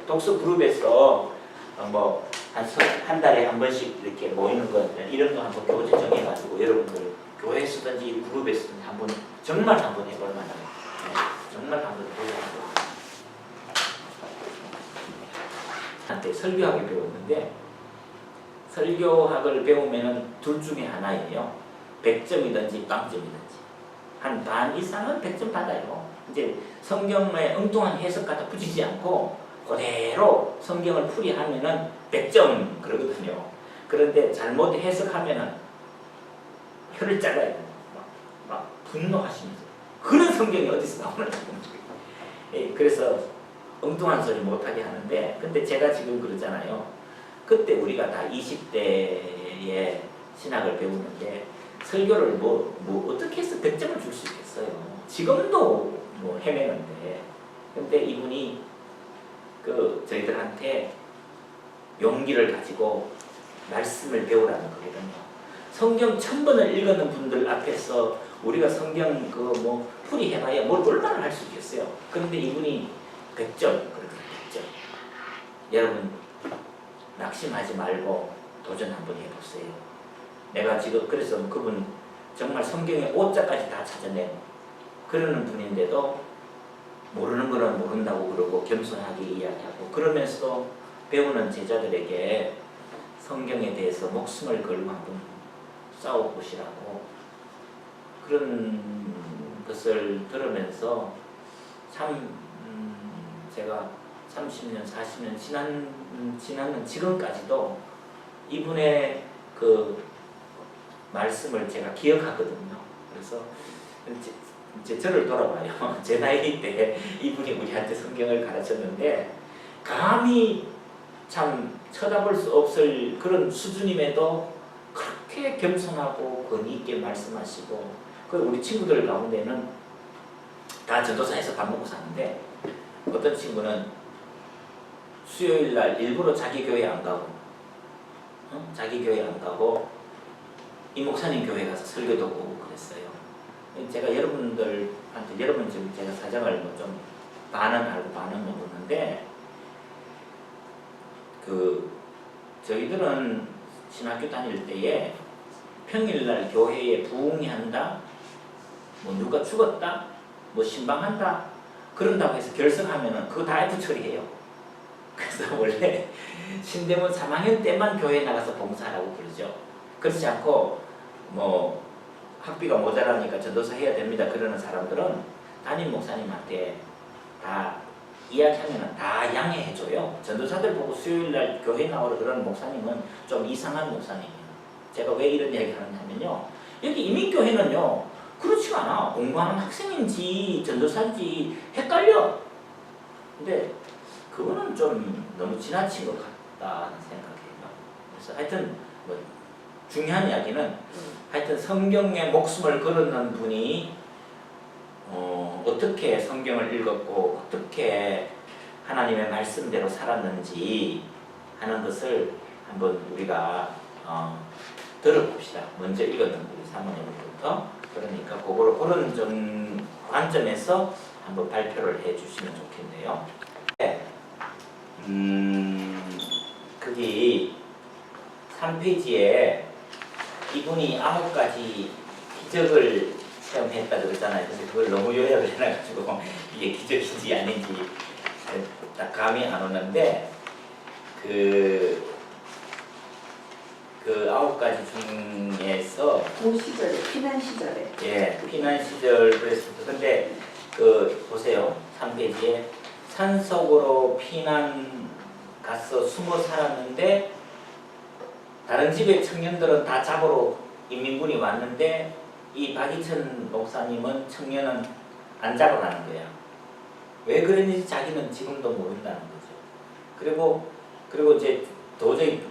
독서 그룹에서 뭐 한 달에 한 번씩 이렇게 모이는 거 이런 거 한번 교재 정해가지고 여러분들 교회 쓰든지 그룹에 쓰든지 한번 정말 한번 해볼 만합니다. 정말 한번 도전해보세요. 한때 설교학을 배웠는데 설교학을 배우면은 둘 중에 하나예요. 100점이든지 0점이든지 한 반 이상은 100점 받아요. 이제 성경의 엉뚱한 해석 갖다 붙이지 않고 그대로 성경을 풀이하면은 100점 그러거든요. 그런데 잘못 해석하면은 혀를 잘라요. 막 분노하시면서 그런 성경이 어디서 나오는지 그래서 엉뚱한 소리 못하게 하는데 근데 제가 지금 그러잖아요. 그때 우리가 다 20대의 신학을 배우는데 설교를 뭐 어떻게 해서 100점을 줄 수 있겠어요. 지금도 뭐 헤매는데 근데 이분이 저희들한테 용기를 가지고 말씀을 배우라는 거거든요. 성경 1000번을 읽는 분들 앞에서 우리가 성경 뭐 풀이해봐야 뭘 얼마나 할 수 있겠어요. 그런데 이분이 100점 그렇게 100점. 여러분 낙심하지 말고 도전 한번 해보세요. 내가 지금 그래서 그분 정말 성경의 5자까지 다 찾아낸 그러는 분인데도 모르는 거는 모른다고 그러고 겸손하게 이야기하고 그러면서도 배우는 제자들에게 성경에 대해서 목숨을 걸고 한번 싸워보시라고 그런 것을 들으면서 참 제가 30년, 40년 지나는 지금까지도 이분의 그 말씀을 제가 기억하거든요. 그래서 이제 저를 돌아봐요. 제 나이 때 이분이 우리한테 성경을 가르쳤는데 감히 참 쳐다볼 수 없을 그런 수준임에도 그렇게 겸손하고 권위 있게 말씀하시고 그 우리 친구들 가운데는 다 전도사에서 밥 먹고 사는데 어떤 친구는 수요일 날 일부러 자기 교회 안 가고 자기 교회 안 가고 이 목사님 교회 가서 설교도 보고 그랬어요. 제가 여러분들한테 여러분 지금 제가 사정을 뭐 좀 반은 알고 반은 모르는데 저희들은 신학교 다닐 때에 평일날 교회에 부흥회한다, 뭐 누가 죽었다, 뭐 신방한다 그런다고 해서 결석하면은 그거 다 F 처리해요. 그래서 원래 신대문 3학년 때만 교회에 나가서 봉사하라고 그러죠. 그렇지 않고 뭐 학비가 모자라니까 전도사 해야 됩니다 그러는 사람들은 담임 목사님한테 다 이야기하면 다 양해해줘요. 전도사들 보고 수요일날 교회 나오라 그러는 목사님은 좀 이상한 목사님이에요. 제가 왜 이런 이야기 하느냐면요, 여기 이민교회는요 그렇지가 않아. 공부하는 학생인지 전도사인지 헷갈려. 근데 그거는 좀 너무 지나친 것 같다는 생각해요. 그래서 하여튼 뭐 중요한 이야기는 하여튼 성경에 목숨을 걸었는 분이 어떻게 성경을 읽었고 어떻게 하나님의 말씀대로 살았는지 하는 것을 한번 우리가 들어봅시다. 먼저 읽었던 우리 사모님부터. 그러니까 그런 좀 관점에서 한번 발표를 해주시면 좋겠네요. 네. 거기 3페이지에 이분이 9가지 기적을 체험했다 그랬잖아요. 근데 그걸 너무 요약을 해놔가지고 이게 기적인지 아닌지 딱 감이 안 오는데 그 9가지 중에서 그 시절에 피난 시절에 예, 피난 시절 그랬습니다. 근데 보세요. 3페이지에 산속으로 피난 가서 숨어 살았는데 다른 집의 청년들은 다 잡으러 인민군이 왔는데 이 박이천 목사님은 청년은 안 잡아가는 거야. 왜 그랬는지 자기는 지금도 모른다는 거죠. 그리고 이제 도저히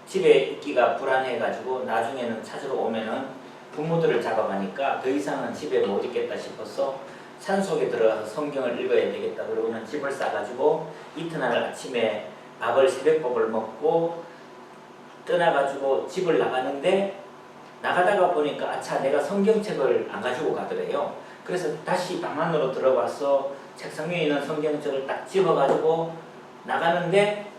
집에 있기가 불안해가지고 나중에는 찾으러 오면은 부모들을 잡아가니까 더 이상은 집에 못 있겠다 싶어서 산속에 들어가서 성경을 읽어야 되겠다 그러고는 집을 싸가지고 이튿날 아침에 새벽밥을 먹고 떠나가지고 집을 나가는데 나가다가 보니까 아차 내가 성경책을 안 가지고 가더래요. 그래서 다시 방 안으로 들어가서 책상 위에 있는 성경책을 딱 집어가지고 나가는데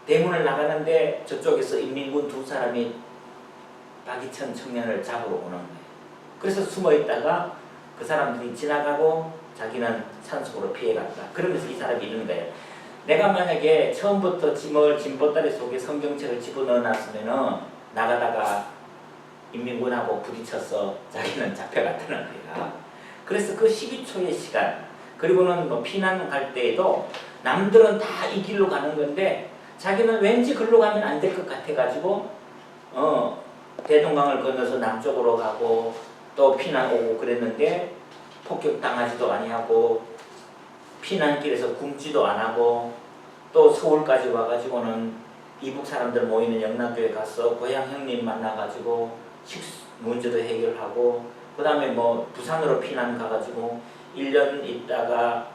대문을 나가는데 저쪽에서 인민군 2사람이 박이천 청년을 잡으러 오는 거예요. 그래서 숨어있다가 그 사람들이 지나가고 자기는 산속으로 피해갔다. 그러면서 이 사람이 이러는 거예요. 내가 만약에 처음부터 짐보따리 속에 성경책을 집어넣어놨으면은 나가다가 인민군하고 부딪혀서 자기는 잡혀갔다는 거야. 그래서 그 12초의 시간 그리고는 뭐 피난 갈 때에도 남들은 다 이 길로 가는 건데 자기는 왠지 글로 가면 안 될 것 같아가지고 대동강을 건너서 남쪽으로 가고 또 피난 오고 그랬는데 폭격당하지도 아니하고 피난길에서 굶지도 안 하고 또 서울까지 와가지고는 이북 사람들 모이는 영남교회 가서 고향 형님 만나가지고 문제도 해결하고 그 다음에 뭐 부산으로 피난 가가지고 1년 있다가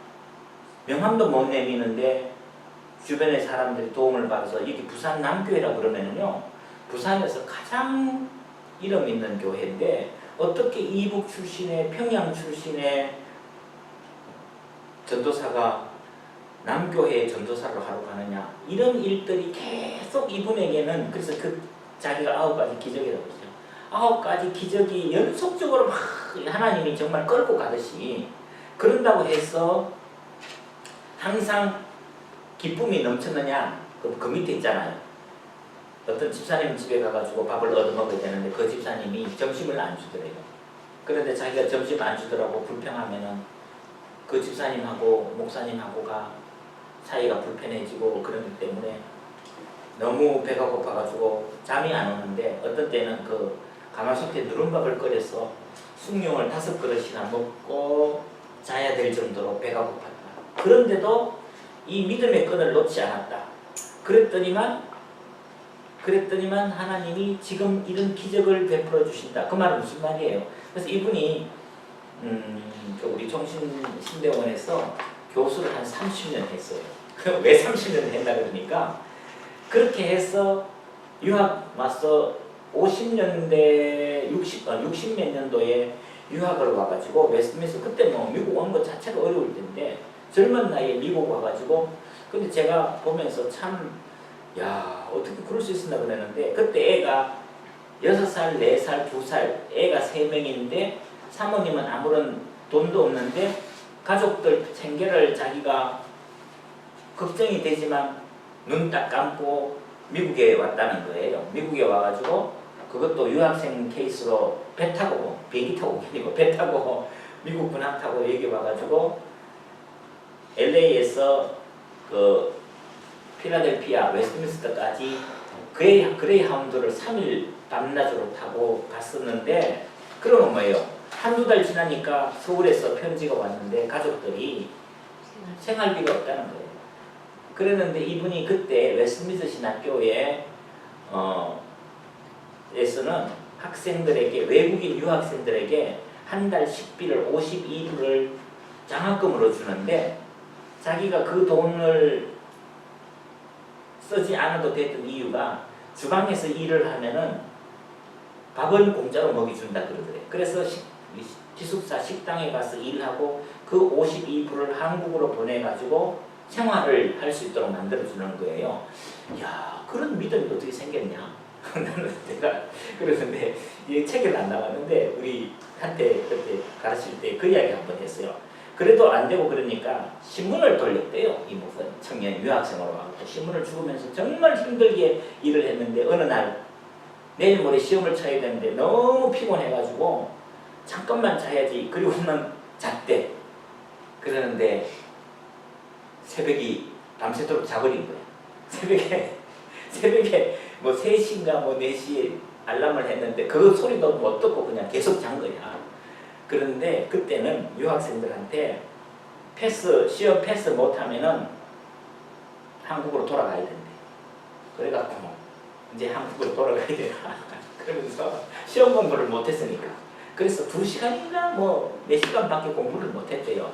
명함도 못 내미는데 주변의 사람들이 도움을 받아서 여기 부산 남교회라 그러면은요 부산에서 가장 이름 있는 교회인데 어떻게 이북 출신의 평양 출신의 전도사가 남교회에 전도사를 하러 가느냐 이런 일들이 계속 이분에게는 그래서 자기가 9가지 기적이라고 했죠. 9가지 기적이 연속적으로 막 하나님이 정말 끌고 가듯이 그런다고 해서 항상 기쁨이 넘쳤느냐 그 밑에 있잖아요. 어떤 집사님 집에 가가지고 밥을 얻어먹어야 되는데 그 집사님이 점심을 안 주더래요. 그런데 자기가 점심 안 주더라고 불평하면은 그 집사님하고 목사님하고가 사이가 불편해지고 그러기 때문에 너무 배가 고파가지고 잠이 안 오는데 어떤 때는 그 가마솥에 누른밥을 끓여서 숭늉을 5그릇이나 먹고 자야 될 정도로 배가 고팠다. 그런데도 이 믿음의 끈을 놓지 않았다. 그랬더니만 하나님이 지금 이런 기적을 베풀어 주신다. 그 말은 무슨 말이에요? 그래서 이분이 우리 정신신대원에서 교수를 한 30년 했어요. 왜 30년 했나 그러니까 그렇게 해서 유학 와서 50년대 60몇 년도에 유학을 와가지고 웨스트민스터 그때 뭐 미국 온 것 자체가 어려울 텐데 젊은 나이에 미국 와가지고 근데 제가 보면서 참 야 어떻게 그럴 수 있었나 그랬는데 그때 애가 6살, 4살, 2살 애가 3명인데 사모님은 아무런 돈도 없는데 가족들 챙겨를 자기가 걱정이 되지만 눈 딱 감고 미국에 왔다는 거예요. 미국에 와가지고 그것도 유학생 케이스로 배 타고 비행기 타고 아니고 배 타고 미국 군함 타고 여기 와가지고 LA에서 그 필라델피아 웨스트민스터까지 그레이하운드를 3일 밤낮으로 타고 갔었는데 그러면 뭐예요? 한두 달 지나니까 서울에서 편지가 왔는데 가족들이 생활비가 없다는 거예요. 그랬는데 이분이 그때 웨스트민스터 신학교에 에서는 학생들에게, 외국인 유학생들에게 한 달 식비를 52불을 장학금으로 주는데, 자기가 그 돈을 쓰지 않아도 됐던 이유가 주방에서 일을 하면은 밥은 공짜로 먹여준다 그러더래요. 그래서 기숙사 식당에 가서 일하고 그 52불을 한국으로 보내가지고 생활을 할 수 있도록 만들어주는 거예요. 야, 그런 믿음이 어떻게 생겼냐? 나는 내가 그러는데 이 책에는 안 나왔는데 우리한테 그때 가르칠 때 그 이야기 한번 했어요. 그래도 안 되고 그러니까 신문을 돌렸대요. 이목은 청년 유학생으로 와서 신문을 죽으면서 정말 힘들게 일을 했는데 어느 날 내일 모레 시험을 쳐야 되는데 너무 피곤해가지고 잠깐만 자야지. 그리고는 잤대. 그러는데 새벽이 밤새도록 자버린 거야. 새벽에 뭐 3시인가 뭐 4시에 알람을 했는데 그 소리도 못 듣고 그냥 계속 잔 거야. 그런데 그때는 유학생들한테 시험 패스 못하면은 한국으로 돌아가야 된대. 그래갖고 이제 한국으로 돌아가야 되나 그러면서 시험 공부를 못했으니까. 그래서 2시간인가 뭐 4시간밖에 공부를 못했대요.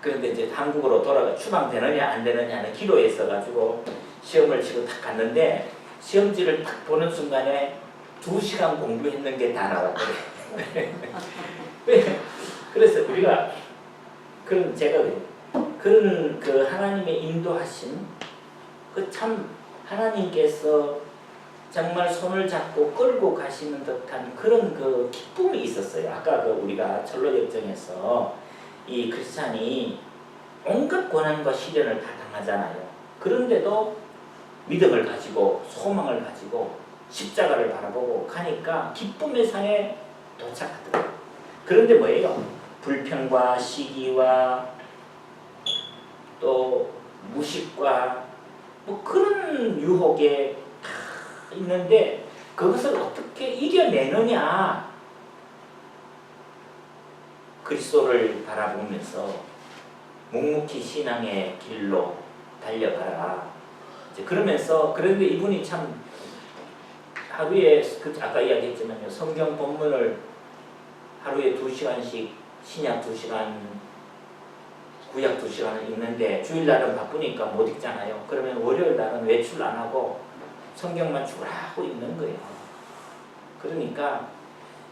그런데 이제 한국으로 추방되느냐 안 되느냐는 기로에 있어가지고 시험을 치고 딱 갔는데 시험지를 딱 보는 순간에 2시간 공부했는 게 다 나왔더래요. 그래서 우리가 제가 그런 그 하나님의 인도하심, 그 참 하나님께서 정말 손을 잡고 끌고 가시는 듯한 그런 그 기쁨이 있었어요. 아까 우리가 철로 역정에서 이 크리스찬이 온갖 고난과 시련을 다 당하잖아요. 그런데도 믿음을 가지고 소망을 가지고 십자가를 바라보고 가니까 기쁨의 산에 도착하더라고요. 그런데 뭐예요? 불평과 시기와 또 무식과 뭐 그런 유혹에 다 있는데 그것을 어떻게 이겨내느냐. 그리스도를 바라보면서 묵묵히 신앙의 길로 달려가라. 이제 그러면서 그런데 이분이 참 하루에 아까 이야기했지만요. 성경 본문을 하루에 2시간씩 신약 2시간, 구약 2시간을 읽는데 주일날은 바쁘니까 못 읽잖아요. 그러면 월요일날은 외출 안 하고 성경만 죽으라고 읽는 거예요. 그러니까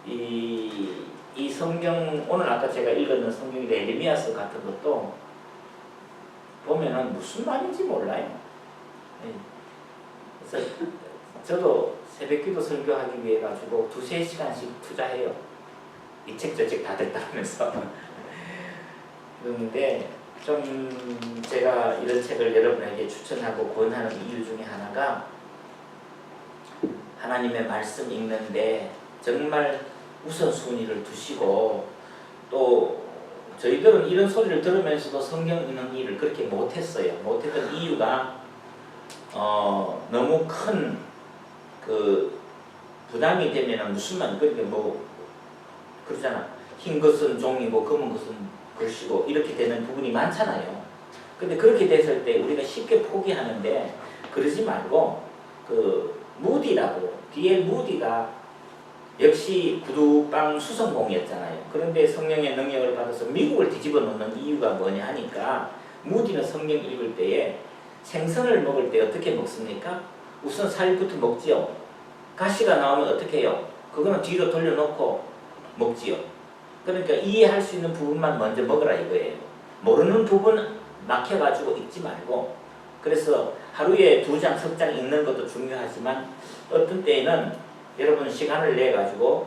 이 성경, 오늘 아까 제가 읽었는 성경이 에레미야서 같은 것도 보면은 무슨 말인지 몰라요. 그래서 저도 새벽기도 설교하기 위해 가지고 2-3시간씩 투자해요. 이 책 저 책 다 됐다면서. 그런데 좀 제가 이런 책을 여러분에게 추천하고 권하는 이유 중에 하나가 하나님의 말씀 읽는데 정말 우선순위를 두시고, 또 저희들은 이런 소리를 들으면서도 성경 읽는 일을 그렇게 못했어요. 못했던 이유가 너무 큰 그 부담이 되면은 무슨 말, 그렇게 뭐 그러잖아. 흰 것은 종이고 검은 것은 글씨고 이렇게 되는 부분이 많잖아요. 근데 그렇게 됐을 때 우리가 쉽게 포기하는데 그러지 말고 무디라고, D.L. 무디가 역시 구두방 수성공이었잖아요. 그런데 성령의 능력을 받아서 미국을 뒤집어 놓는 이유가 뭐냐 하니까, 무디는 성경 읽을 때에 생선을 먹을 때 어떻게 먹습니까? 우선 살부터 먹지요. 가시가 나오면 어떻게 해요? 그거는 뒤로 돌려놓고 먹지요. 그러니까 이해할 수 있는 부분만 먼저 먹으라 이거예요. 모르는 부분 막혀가지고 읽지 말고. 그래서 하루에 2장, 3장 읽는 것도 중요하지만 어떤 때에는 여러분 시간을 내 가지고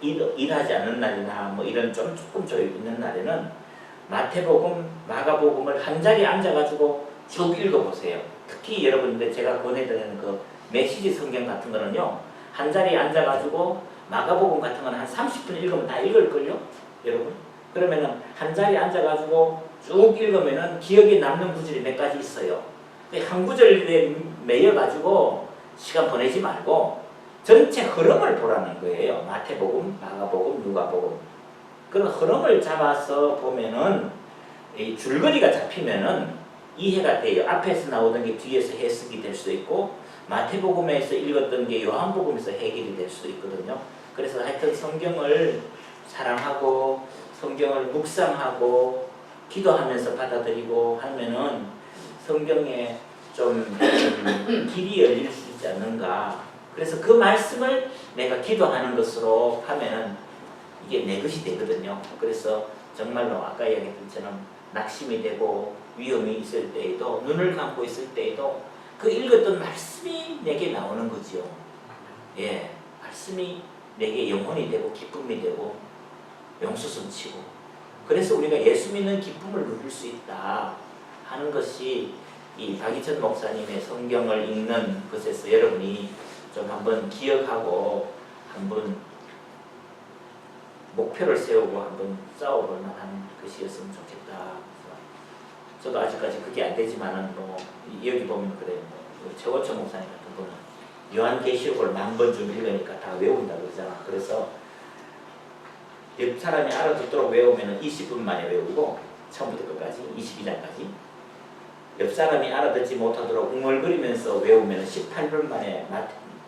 일하지 않는 날이나 뭐 이런 조금 조용 있는 날에는 마태복음, 마가복음을 한 자리에 앉아가지고 쭉 읽어보세요. 특히 여러분들 제가 권해드리는 그 메시지 성경 같은 거는요, 한 자리에 앉아가지고 마가복음 같은 거는 한 30분 읽으면 다 읽을걸요, 여러분. 그러면은 한 자리에 앉아가지고 쭉 읽으면은 기억에 남는 구절이 몇 가지 있어요. 한 구절에 매여가지고 시간 보내지 말고 전체 흐름을 보라는 거예요. 마태복음, 마가복음, 누가복음. 그런 흐름을 잡아서 보면은 이 줄거리가 잡히면은 이해가 돼요. 앞에서 나오던 게 뒤에서 해석이 될 수 있고 마태복음에서 읽었던 게 요한복음에서 해결이 될 수 있거든요. 그래서 하여튼 성경을 사랑하고 성경을 묵상하고 기도하면서 받아들이고 하면은 성경에 좀 길이 열릴 수 있지 않는가. 그래서 그 말씀을 내가 기도하는 것으로 하면은 이게 내 것이 되거든요. 그래서 정말로 아까 얘기했던 것처럼 낙심이 되고 위험이 있을 때에도 눈을 감고 있을 때에도 그 읽었던 말씀이 내게 나오는 거죠. 예, 말씀이 내게 영혼이 되고 기쁨이 되고 용수숨치고 그래서 우리가 예수 믿는 기쁨을 누릴 수 있다 하는 것이 이 박희천 목사님의 성경을 읽는 것에서 여러분이 좀 한번 기억하고 한번 목표를 세우고 한번 싸워볼 만한 것이었으면 좋겠다. 저도 아직까지 그게 안 되지만은 뭐 여기 보면 그래 뭐 최고천 목사님 같은 분은 요한계시록을 10,000번 읽으니까 다 외운다 그러잖아. 그래서 옆 사람이 알아듣도록 외우면은 20분 만에 외우고 처음부터 끝까지 22장까지 옆 사람이 알아듣지 못하도록 웅얼거리면서 외우면은 18분 만에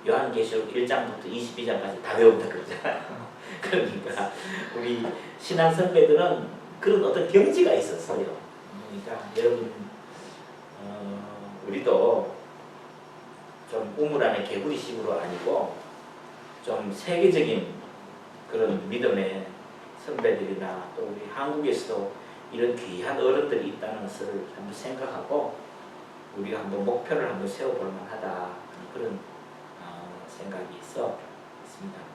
요한계시록 1장부터 22장까지 다 외운다 그러잖아요. 그러니까 우리 신앙 선배들은 그런 어떤 경지가 있었어요. 그러니까 여러분 우리도 좀 우물 안에 개구리식으로 아니고 좀 세계적인 그런 믿음의 선배들이나 또 우리 한국에서도 이런 귀한 어른들이 있다는 것을 한번 생각하고 우리가 한번 목표를 한번 세워볼 만하다 그런 생각이 있습니다.